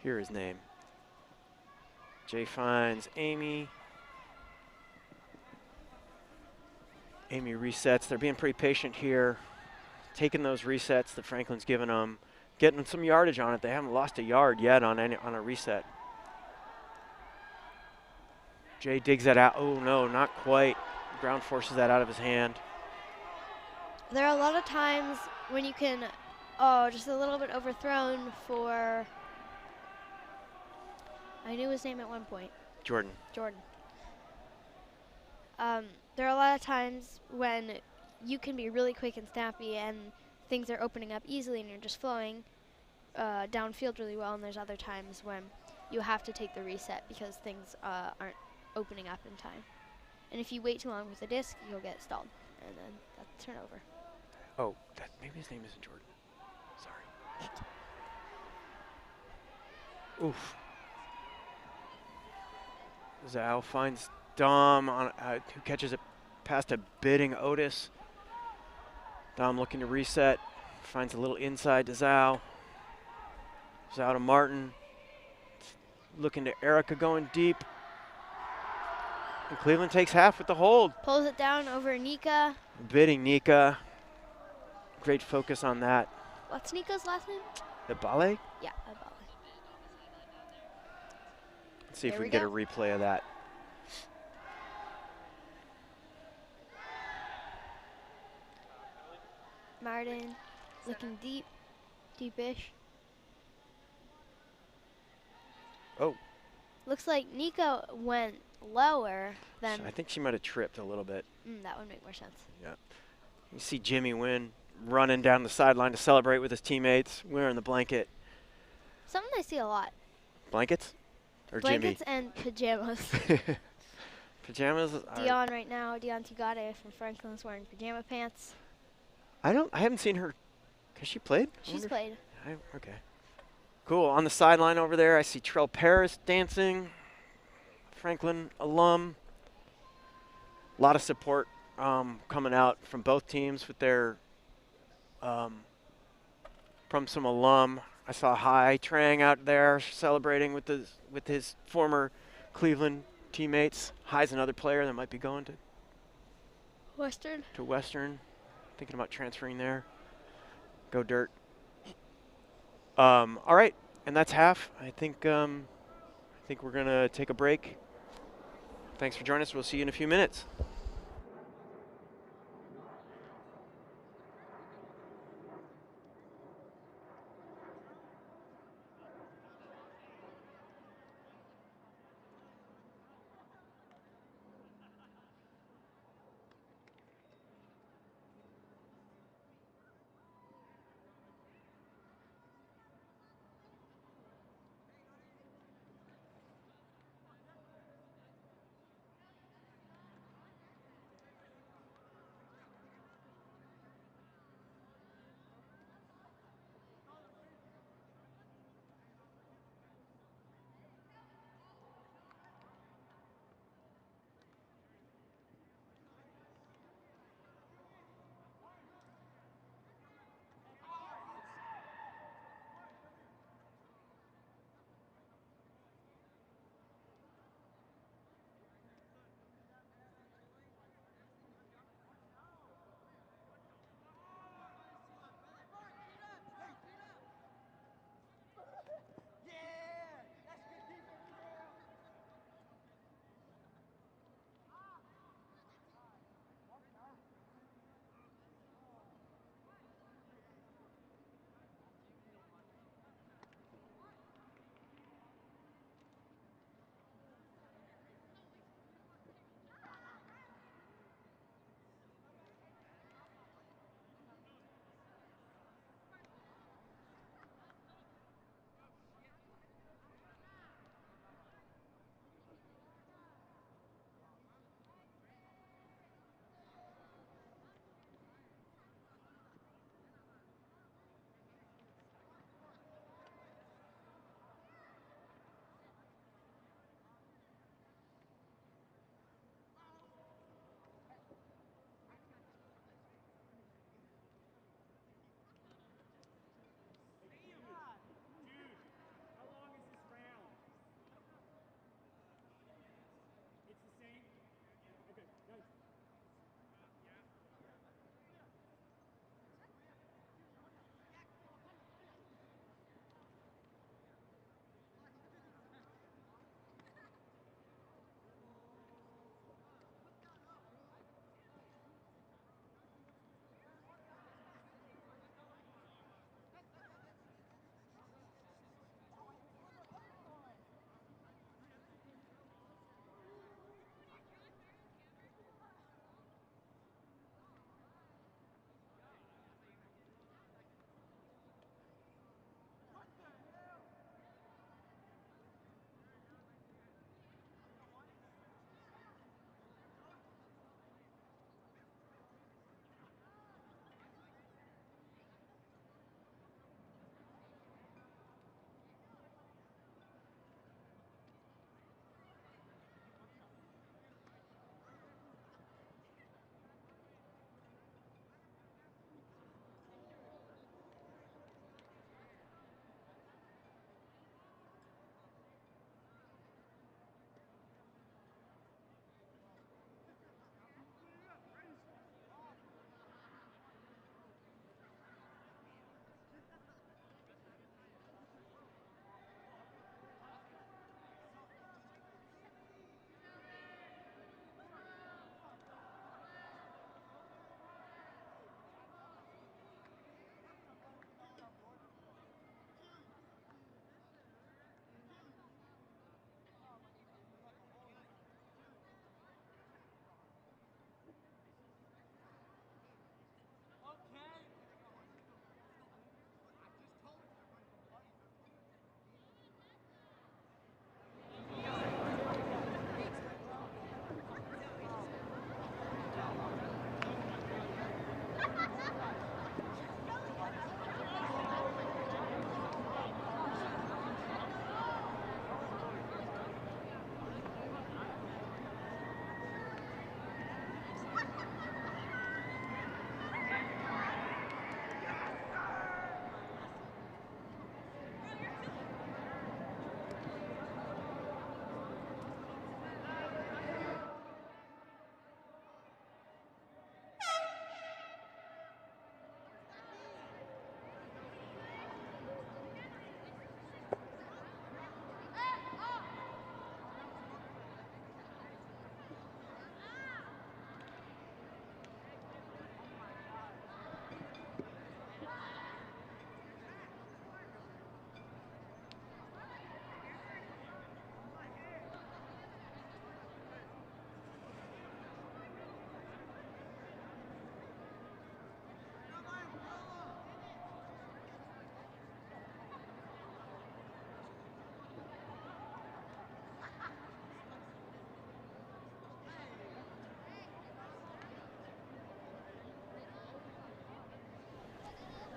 Hear his name. Jay finds Amy. Amy resets. They're being pretty patient here. Taking those resets that Franklin's given them. Getting some yardage on it. They haven't lost a yard yet on a reset. Jay digs that out. Oh, no, not quite. Ground forces that out of his hand. There are a lot of times when you can, just a little bit overthrown for, I knew his name at one point. Jordan. There are a lot of times when you can be really quick and snappy and things are opening up easily and you're just flowing downfield really well, and there's other times when you have to take the reset because things aren't opening up in time. And if you wait too long with the disc, you'll get stalled, and then that's turnover. Oh, maybe his name isn't Jordan. Sorry. Oof. Zhao finds Dom on who catches it past a bidding Otis. Dom looking to reset, finds a little inside to Zhao. Zhao to Martin. Looking to Erica going deep. And Cleveland takes half with the hold. Pulls it down over Nika. Bidding Nika. Great focus on that. What's Nika's last name? Ibale? Yeah, Ibale. Let's see if we can get a replay of that. Martin looking deep, deepish. Oh. Looks like Nika went lower than. So I think she might have tripped a little bit. That would make more sense. Yeah. You see Jimmy Wynn running down the sideline to celebrate with his teammates, wearing the blanket. Something I see a lot. Blankets? Or Blankets Jimmy? and pajamas. Pajamas are. Dion right now, Dion Tugade from Franklin's wearing pajama pants. I haven't seen her. Has she played? She's played. Okay. Cool. On the sideline over there, I see Trell Paris dancing. Franklin alum. A lot of support coming out from both teams with their from some alum. I saw Hai Trang out there celebrating with his former Cleveland teammates. Hai's another player that might be going Western. to Western, thinking about transferring there. Go Dirt. All right, and that's half. I think we're gonna take a break. Thanks for joining us. We'll see you in a few minutes.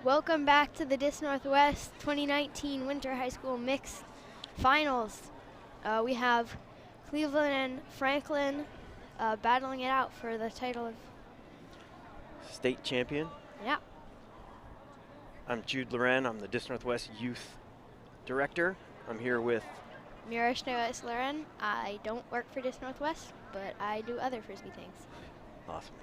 Welcome back to the Disc Northwest 2019 Winter High School Mixed Finals. We have Cleveland and Franklin battling it out for the title of State champion. Yeah. I'm Jude Loren. I'm the Disc Northwest Youth Director. I'm here with Mirashna Loren. I don't work for Disc Northwest, but I do other Frisbee things. Awesome.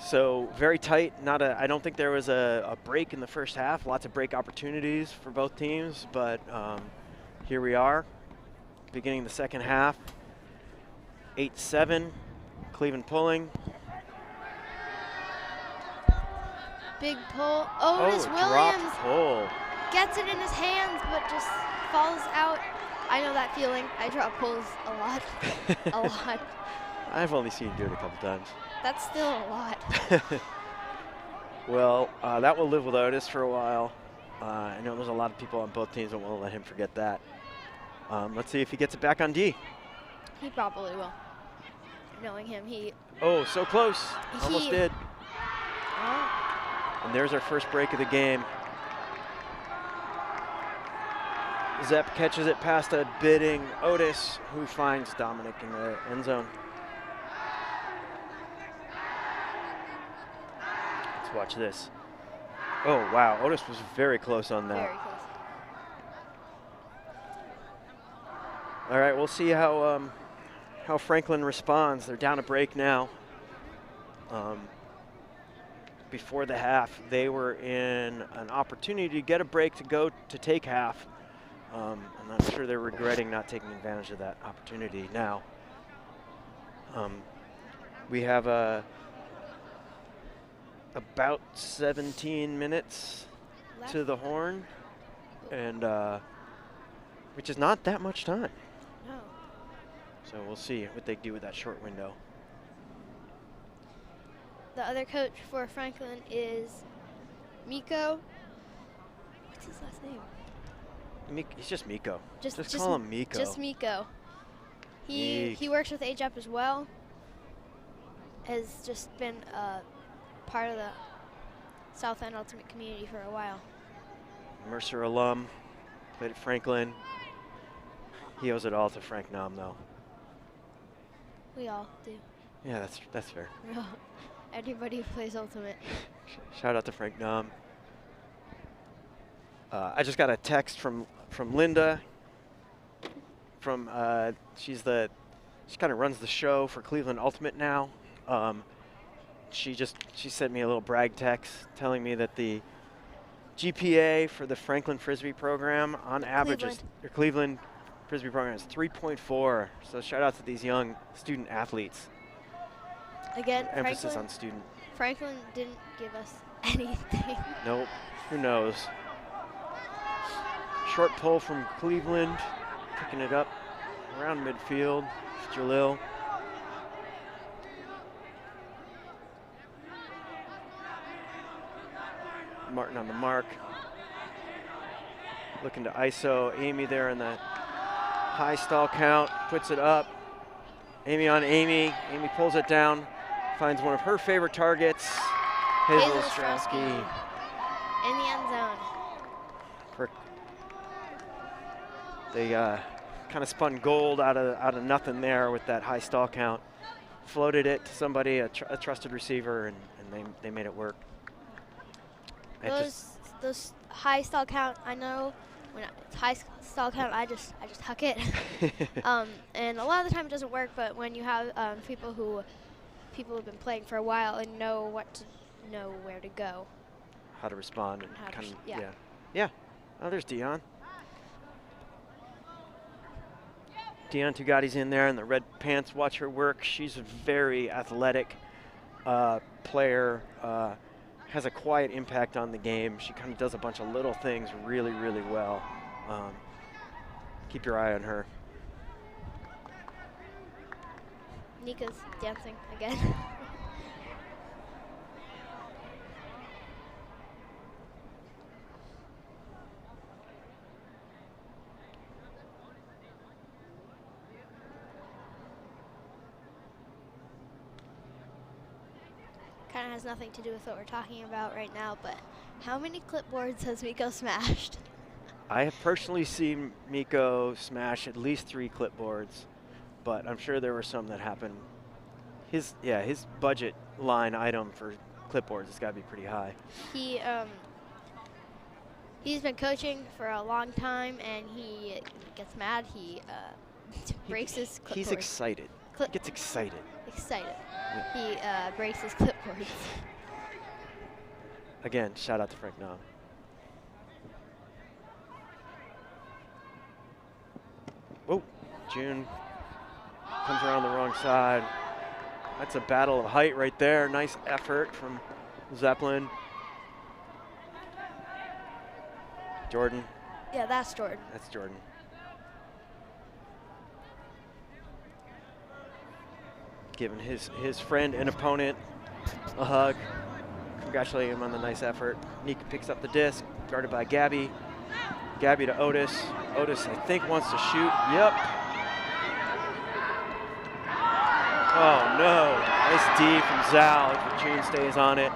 So very tight. I don't think there was a break in the first half. Lots of break opportunities for both teams, but here we are, beginning the second half. 8-7, Cleveland pulling. Big pull. Otis Williams dropped pull. gets it in his hands, but just falls out. I know that feeling. I drop pulls a lot. A lot. I've only seen you do it a couple times. That's still a lot. Well, that will live with Otis for a while. I know there's a lot of people on both teams that won't let him forget that. Let's see if he gets it back on D. He probably will. Knowing him, he... Oh, so close. Almost did. Oh. And there's our first break of the game. Zepp catches it past a bidding Otis, who finds Dominic in the end zone. Let's watch this. Oh, wow. Otis was very close on that. Very close. All right, we'll see how Franklin responds. They're down a break now. Before the half, they were in an opportunity to get a break to go to take half. And I'm sure they're regretting not taking advantage of that opportunity now. We have about 17 minutes Left. to the horn, and which is not that much time. No. So we'll see what they do with that short window. The other coach for Franklin is Miko. What's his last name? He's just Miko. Just call him Miko. Just Miko. He Meek. works with AJEP as well. Has just been part of the South End Ultimate community for a while. Mercer alum, played at Franklin. He owes it all to Frank Nom, though. We all do. Yeah, that's fair. Anybody who plays Ultimate. Shout out to Frank Nom. I just got a text from Linda. She kind of runs the show for Cleveland Ultimate now. She sent me a little brag text telling me that the GPA for the Franklin Frisbee program on average is the Cleveland Frisbee program is 3.4. So shout out to these young student athletes. Again, Emphasis on student. Franklin didn't give us anything. Nope. Who knows? Short pull from Cleveland, picking it up around midfield. Jalil. Martin on the mark. Looking to ISO. Amy there in the high stall count. Puts it up. Amy on Amy. Amy pulls it down. Finds one of her favorite targets. Hazel Strasky. In the end zone. They kind of spun gold out of nothing there with that high stall count. Floated it to somebody, a trusted receiver, and they made it work. Those high stall count, I know when it's high stall count, I just huck it. And a lot of the time it doesn't work, but when you have people who've been playing for a while and know where to go, how to respond, and how kind of yeah. Yeah. Oh, there's Dion. Dion Tugati's in there in the red pants. Watch her work. She's a very athletic player. Has a quiet impact on the game. She kind of does a bunch of little things really, really well. Keep your eye on her. Nika's dancing again. kind of has nothing to do with what we're talking about right now, but how many clipboards has Miko smashed? I have personally seen Miko smash at least 3 clipboards, but I'm sure there were some that happened. His budget line item for clipboards has got to be pretty high. He's been coaching for a long time, and he gets mad. He breaks his clipboards. He's excited. He gets excited. Excited. Yeah. He breaks his clipboards. Again, shout out to Frank Nam. Oh, June comes around the wrong side. That's a battle of height right there. Nice effort from Zeppelin. Jordan. Yeah, that's Jordan. That's Jordan. Giving his friend and opponent a hug. Congratulating him on the nice effort. Nika picks up the disc, guarded by Gabby. Gabby to Otis. Otis, I think, wants to shoot. Yep. Oh, no. Nice D from Zal. But June stays on it.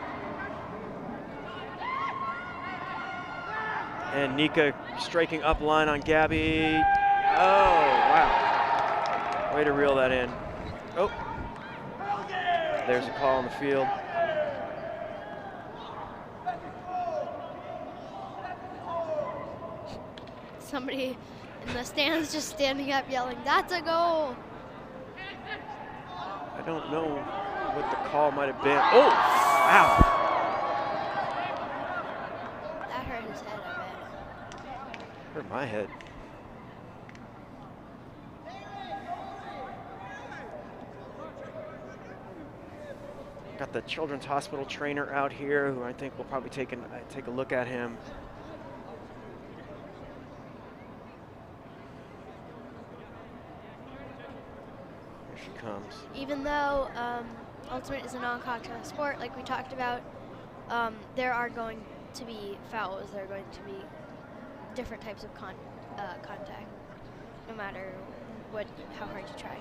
And Nika striking up line on Gabby. Oh, wow. Way to reel that in. Oh. There's a call on the field. Somebody in the stands just standing up yelling, "That's a goal!" I don't know what the call might have been. Oh, wow. That hurt his head, I bet. Hurt my head. Got the Children's Hospital trainer out here, who I think will probably take a look at him. Here she comes. Even though Ultimate is a non-contact sport, like we talked about, there are going to be fouls. There are going to be different types of contact, no matter how hard you try.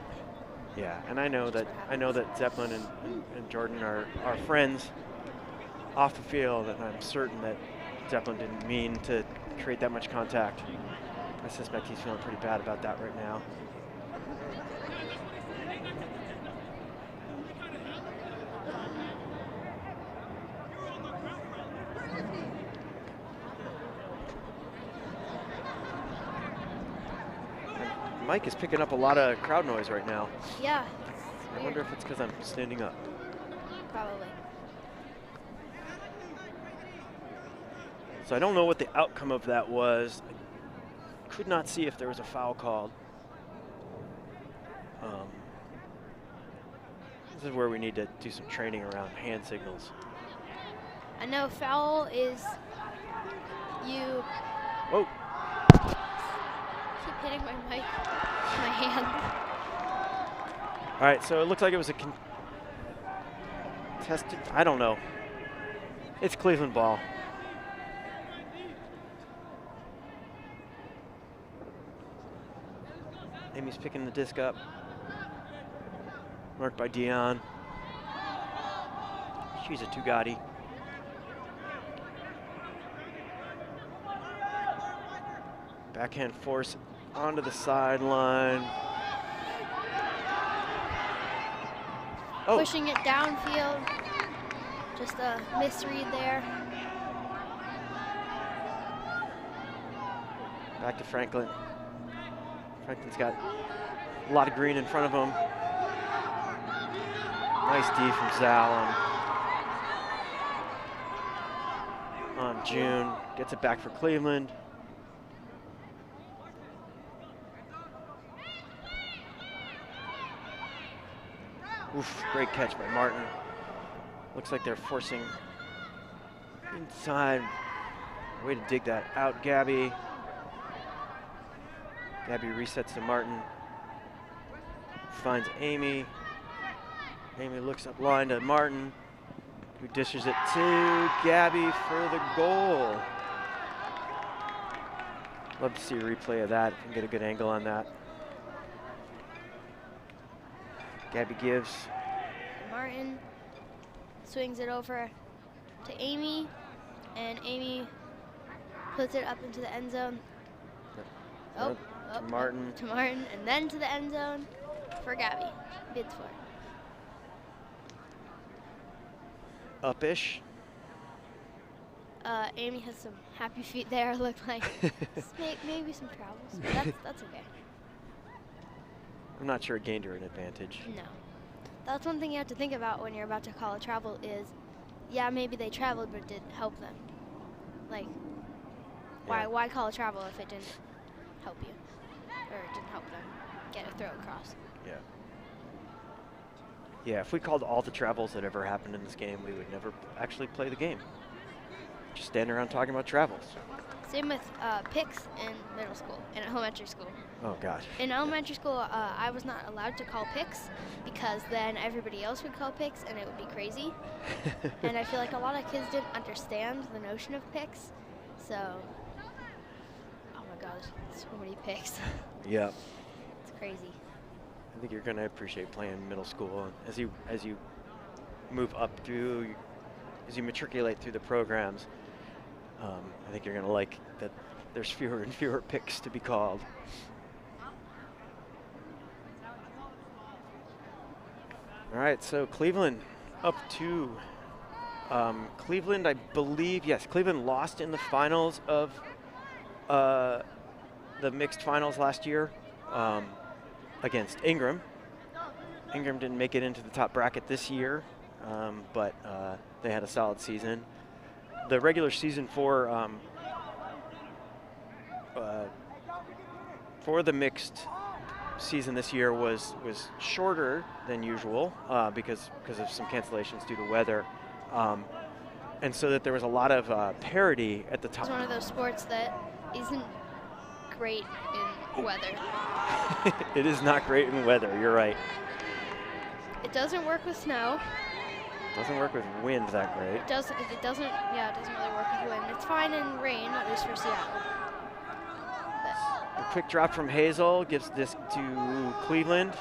Yeah, and I know that Zeppelin and Jordan are friends off the field, and I'm certain that Zeppelin didn't mean to create that much contact. I suspect he's feeling pretty bad about that right now. Mike is picking up a lot of crowd noise right now. Yeah. I wonder if it's because I'm standing up. Probably. So I don't know what the outcome of that was. I could not see if there was a foul called. This is where we need to do some training around hand signals. I know foul is you. Whoa. Keep hitting my mic, my hand. All right, so it looks like it was a contested, I don't know. It's Cleveland ball. Amy's picking the disc up. Marked by Dion. She's a Tugati. Backhand force onto the sideline. Oh. Pushing it downfield. Just a misread there. Back to Franklin. Franklin's got a lot of green in front of him. Nice D from Zal on June. Gets it back for Cleveland. Oof, great catch by Martin. Looks like they're forcing inside. Way to dig that out, Gabby. Gabby resets to Martin. Finds Amy. Amy looks up line to Martin, who dishes it to Gabby for the goal. Love to see a replay of that and get a good angle on that. Gabby gives. Martin swings it over to Amy, and Amy puts it up into the end zone. To Martin. To Martin, and then to the end zone for Gabby. Bids for it. Up-ish. Amy has some happy feet there. Look like maybe some travels, but that's okay. I'm not sure it gained her an advantage. No. That's one thing you have to think about when you're about to call a travel is, yeah, maybe they traveled, but it didn't help them. Like, why call a travel if it didn't help you? Or it didn't help them get a throw across? Yeah. Yeah, if we called all the travels that ever happened in this game, we would never actually play the game. Just standing around talking about travels. Same with picks in middle school and elementary school. Oh, gosh. In elementary school, I was not allowed to call picks because then everybody else would call picks and it would be crazy. And I feel like a lot of kids didn't understand the notion of picks. So, oh my gosh, so many picks. Yeah. It's crazy. I think you're going to appreciate playing middle school as you move up through, as you matriculate through the programs. I think you're going to like that there's fewer and fewer picks to be called. All right, so Cleveland up to Cleveland, I believe, yes, Cleveland lost in the finals of the mixed finals last year against Ingram. Ingram didn't make it into the top bracket this year, but they had a solid season. The regular season for the mixed season this year was shorter than usual because of some cancellations due to weather, and so that there was a lot of parity at the top. It's one of those sports that isn't great in weather. It is not great in weather. You're right. It doesn't work with snow. Doesn't work with wind that great. It doesn't really work with wind. It's fine in rain, at least for Seattle. A quick drop from Hazel gives this to Cleveland.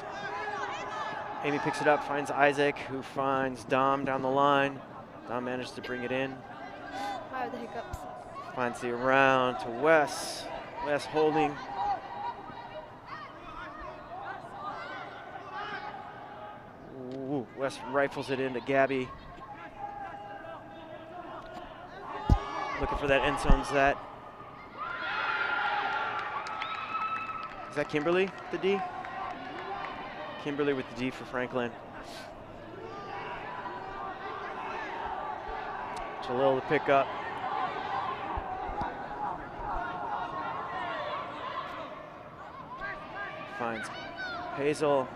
Amy picks it up, finds Isaac, who finds Dom down the line. Dom manages to bring it in. Wow, the hiccups. Finds the around to Wes. Wes holding. Ooh, Wes rifles it into Gabby. Looking for that end zone. Is that Kimberly, the D? Kimberly with the D for Franklin. Jalil to pick up. Finds Hazel.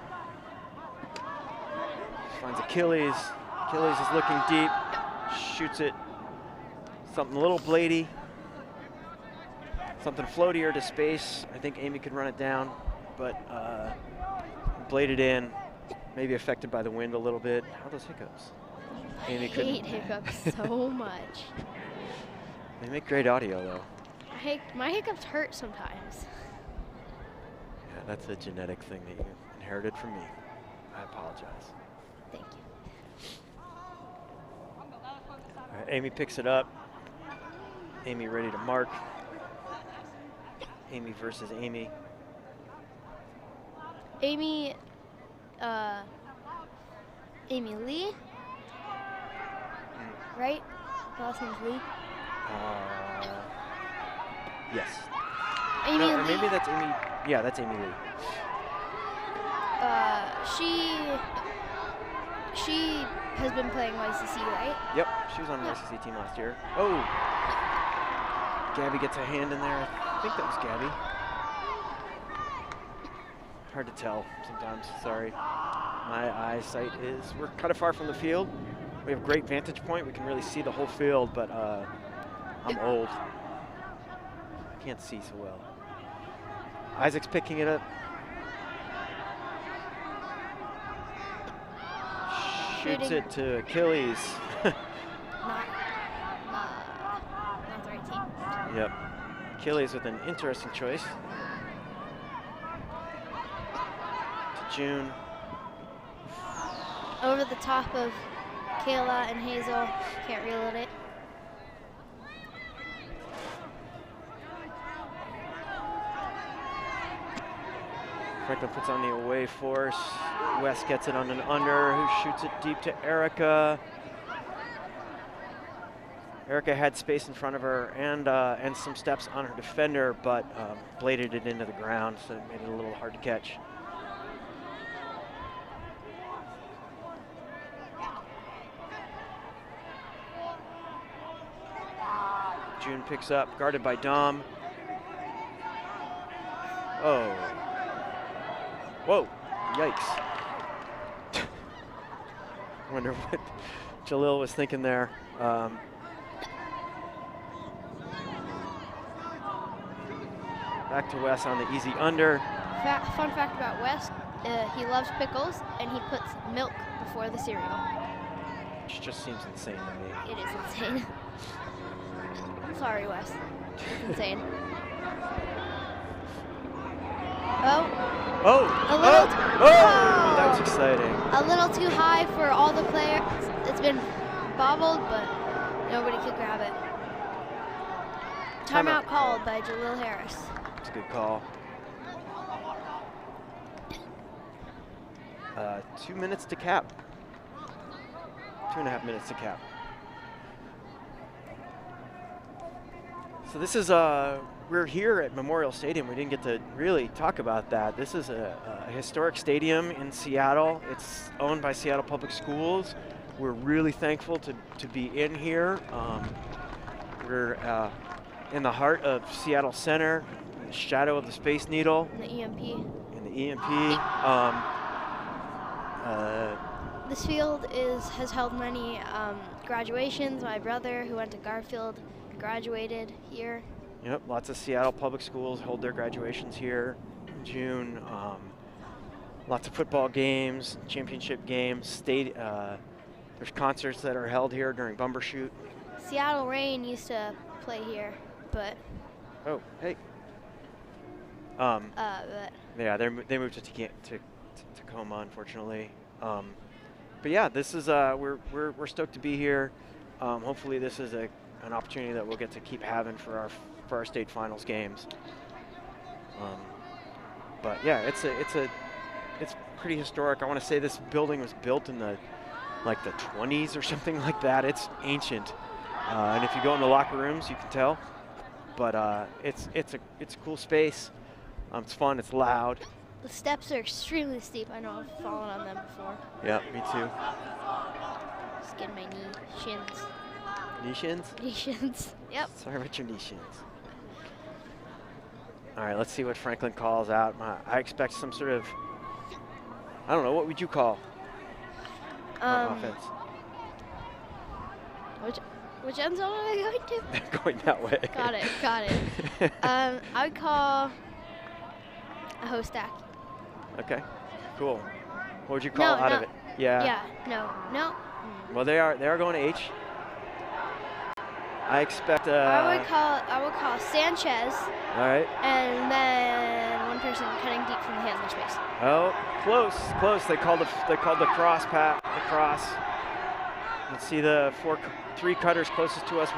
Finds Achilles. Achilles is looking deep. Shoots it. Something a little bladey. Something floatier to space. I think Amy could run it down, but bladed in. Maybe affected by the wind a little bit. How are those hiccups? Amy I hate hiccups so much. They make great audio, though. My hiccups hurt sometimes. Yeah, that's a genetic thing that you inherited from me. I apologize. Thank you. All right, Amy picks it up. Amy ready to mark. Amy versus Amy. Amy Lee, right? Her last name's Lee. Yes. Amy No, or Lee. maybe that's Amy. Yeah, that's Amy Lee. She has been playing YCC, right? Yep, she was on the SEC team last year. Oh, Gabby gets a hand in there. I think that was Gabby. Hard to tell sometimes, sorry. My eyesight we're kind of far from the field. We have great vantage point. We can really see the whole field, but I'm old. I can't see so well. Isaac's picking it up. Shoots it to Achilles. Not the right team. Yep. Achilles with an interesting choice. To June. Over the top of Kayla and Hazel can't reel it. Franklin puts on the away force. West gets it on an under, who shoots it deep to Erica. Erica had space in front of her and some steps on her defender, but bladed it into the ground, so it made it a little hard to catch. June picks up, guarded by Dom. Oh. Whoa, yikes. Wonder what Jalil was thinking there. Back to Wes on the easy under. Fun fact about Wes, he loves pickles and he puts milk before the cereal. Which just seems insane to me. It is insane. Sorry, Wes. It's insane. Oh. Oh! A little oh! That was exciting. A little too high for all the players. It's been bobbled, but nobody could grab it. Timeout called by Jalil Harris. It's a good call. 2 minutes to cap. 2.5 minutes to cap. So this is, we're here at Memorial Stadium. We didn't get to really talk about that. This is a historic stadium in Seattle. It's owned by Seattle Public Schools. We're really thankful to be in here. We're in the heart of Seattle Center, in the shadow of the Space Needle. In the EMP. In the EMP. This field has held many graduations. My brother, who went to Garfield, graduated here. Yep, lots of Seattle Public Schools hold their graduations here in June. Lots of football games, championship games. There's concerts that are held here during Bumbershoot. Seattle Rain used to play here, but. Oh, hey. But. Yeah, they moved to Tacoma, unfortunately. But yeah, this is we're stoked to be here. Hopefully, this is an opportunity that we'll get to keep having for our state finals games. But yeah, it's pretty historic. I want to say this building was built in the 20s or something like that. It's ancient, and if you go in the locker rooms, you can tell. But it's a cool space. It's fun. It's loud. The steps are extremely steep. I know I've fallen on them before. Yeah, me too. Just getting my shins. Knee shins? Knee shins. Yep. Sorry about your knee shins. All right, let's see what Franklin calls out. I expect some sort of, I don't know, what would you call offense? Which end zone are they going to? They're going that way. Got it. I would call a hoe stack. Okay, cool. What would you call out of it? Yeah. Yeah, no. Well, they are going to H. I expect. I would call Sanchez. All right. And then one person cutting deep from the handler space. Oh, close. They called the cross pat. The cross. Let's see, the three cutters closest to us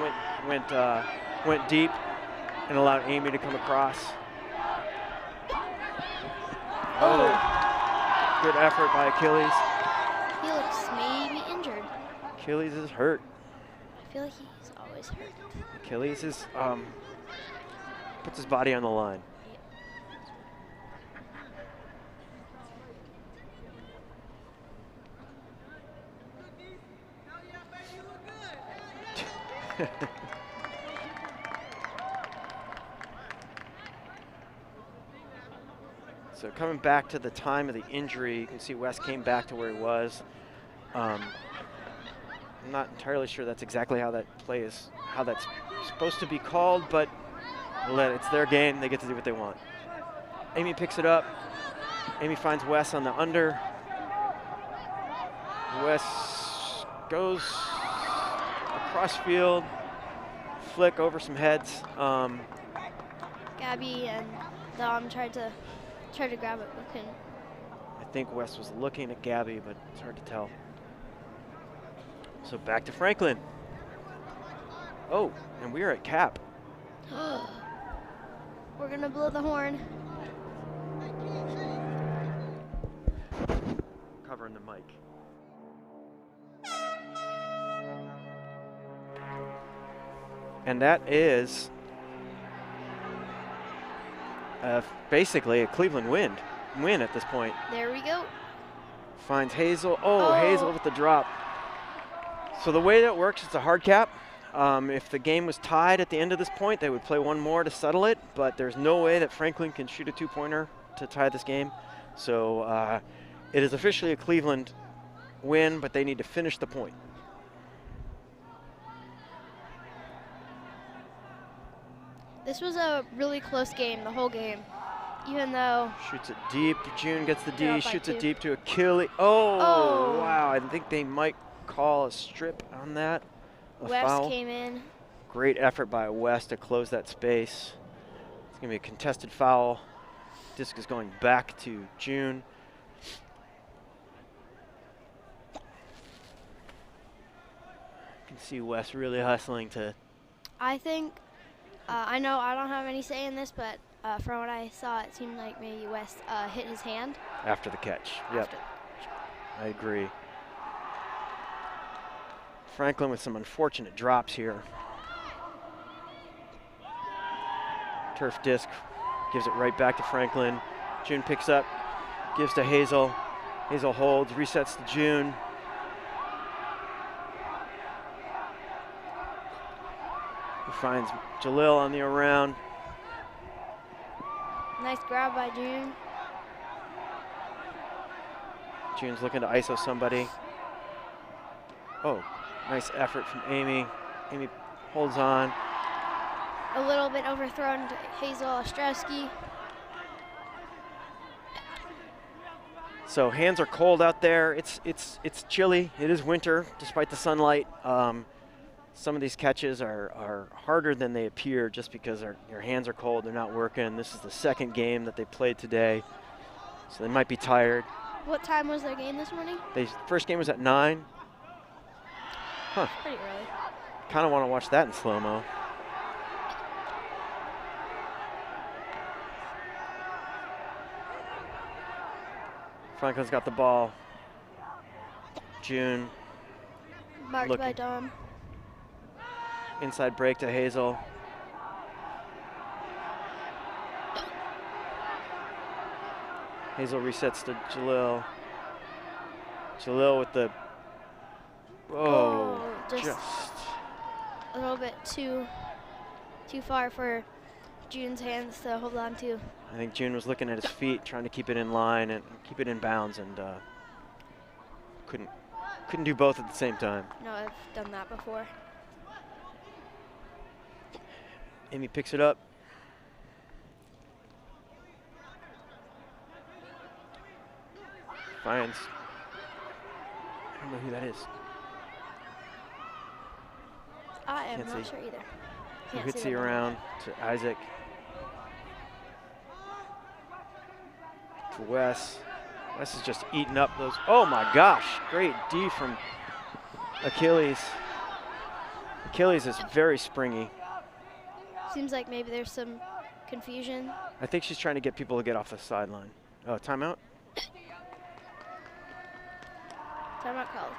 went deep and allowed Amy to come across. Oh, good effort by Achilles. He looks maybe injured. Achilles is hurt. I feel like he's always hurt. Achilles is puts his body on the line. So coming back to the time of the injury, you can see Wes came back to where he was. I'm not entirely sure that's exactly how that play is, how that's supposed to be called, but it's their game. They get to do what they want. Amy picks it up. Amy finds Wes on the under. Wes goes across field, flick over some heads. Gabby and Dom tried to grab it, but couldn't. I think Wes was looking at Gabby, but it's hard to tell. So back to Franklin. Oh, and we are at cap. We're gonna blow the horn. Covering the mic. And that is basically a Cleveland win at this point. There we go. Finds Hazel. Oh, Hazel with the drop. So the way that works, it's a hard cap. If the game was tied at the end of this point, they would play one more to settle it, but there's no way that Franklin can shoot a two-pointer to tie this game. So it is officially a Cleveland win, but they need to finish the point. This was a really close game, the whole game. Even though Shoots it deep. June gets the They're D. up by Shoots 2. it deep to Achilles. Oh, Oh. wow. I think they might call a strip on that. A West foul. came in. Great effort by West to close that space. It's going to be a contested foul. Disc is going back to June. You can see West really hustling to. I think, I know I don't have any say in this, but from what I saw, it seemed like maybe West hit his hand. After the catch. Yep, After. I agree. Franklin with some unfortunate drops here. Turf disc gives it right back to Franklin. June picks up, gives to Hazel. Hazel holds, resets to June. He finds Jalil on the around. Nice grab by June. June's looking to ISO somebody. Oh, nice effort from Amy. Amy holds on. A little bit overthrown to Hazel Ostrowski. So hands are cold out there. It's chilly. It is winter, despite the sunlight. Some of these catches are harder than they appear just because your hands are cold. They're not working. This is the second game that they played today, so they might be tired. What time was their game this morning? First game was at 9. Huh. Pretty early. Kind of want to watch that in slow-mo. Franklin's got the ball. June. Marked by Looking. Dom. Inside break to Hazel. Hazel resets to Jalil. Jalil with the. Oh, just a little bit too far for June's hands to hold on to. I think June was looking at his feet, trying to keep it in line and keep it in bounds, and couldn't do both at the same time. No, I've done that before. Amy picks it up. Finds. I don't know who that is. I am Can't not see. sure either. So Can't see Hitsy them. around to Isaac. To Wes. Wes is just eating up those. Oh my gosh. Great D from Achilles. Achilles is very springy. Seems like maybe there's some confusion. I think she's trying to get people to get off the sideline. Oh, timeout? Timeout called.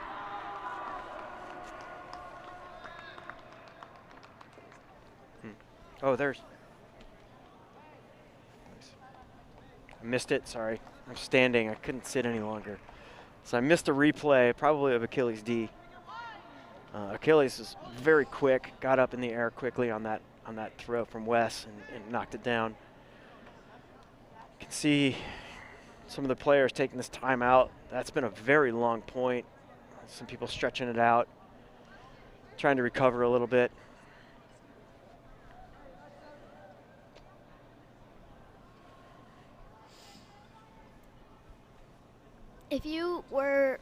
Oh, there's. Nice. I missed it, sorry. I'm standing, I couldn't sit any longer. So I missed a replay, probably of Achilles D. Achilles is very quick, got up in the air quickly on that throw from Wes and knocked it down. You can see some of the players taking this time out. That's been a very long point. Some people stretching it out, trying to recover a little bit. If you were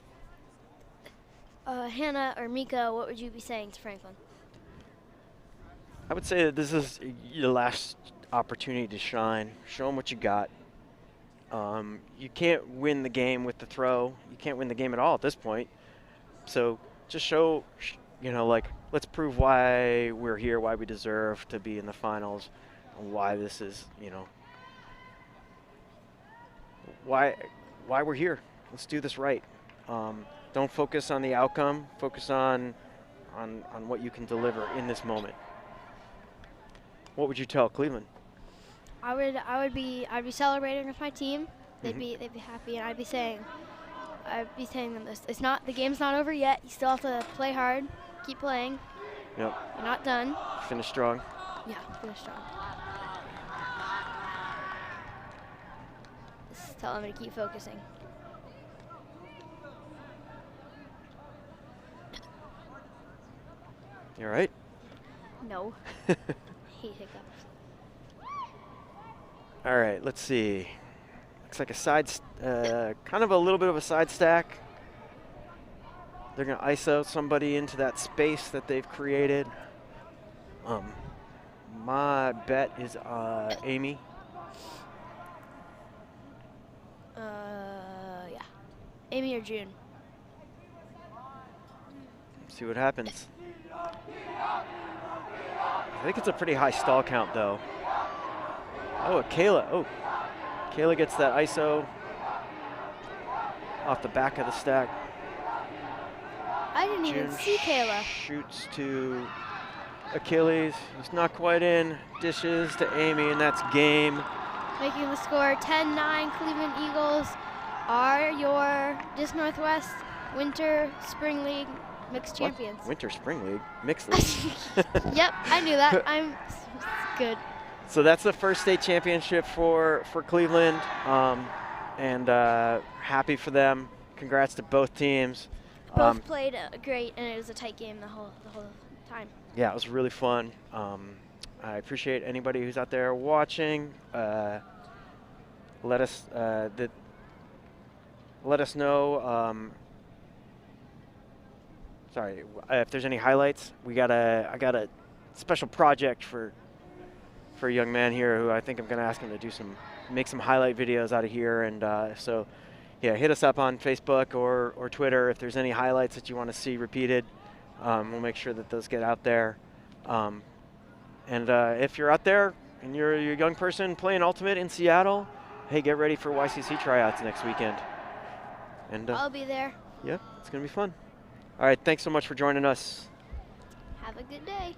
Hannah or Mika, what would you be saying to Franklin? I would say that this is your last opportunity to shine. Show them what you got. You can't win the game with the throw. You can't win the game at all at this point. So just show, like, let's prove why we're here, why we deserve to be in the finals, and why this is, why we're here. Let's do this right. Don't focus on the outcome. Focus on what you can deliver in this moment. What would you tell Cleveland? I'd be celebrating with my team. They'd be happy, and I'd be saying them this. The game's not over yet. You still have to play hard, keep playing. Yep. You're not done. Finish strong. Yeah, finish strong. Just tell them to keep focusing. You all right? No. Hate hiccups. All right, let's see. Looks like kind of a little bit of a side stack. They're going to ISO somebody into that space that they've created. My bet is Amy. Yeah. Amy or June. See what happens. I think it's a pretty high stall count, though. Oh, Kayla. Oh, Kayla gets that ISO off the back of the stack. I didn't even see Kayla. Shoots to Achilles. He's not quite in. Dishes to Amy, and that's game. Making the score 10-9. Cleveland Eagles are your Disc Northwest Winter Spring League mixed champions. Winter Spring League? Mixed league. Yep, I knew that. I'm good. So that's the first state championship for Cleveland, and happy for them. Congrats to both teams. Both played great, and it was a tight game the whole time. Yeah, it was really fun. I appreciate anybody who's out there watching. Let us know. Sorry, if there's any highlights. I got a special project for a young man here who I think I'm going to ask him to make some highlight videos out of here, and so. Yeah, hit us up on Facebook or Twitter if there's any highlights that you want to see repeated. We'll make sure that those get out there. And if you're out there and you're a young person playing Ultimate in Seattle, hey, get ready for YCC tryouts next weekend. And I'll be there. Yeah, it's going to be fun. All right, thanks so much for joining us. Have a good day.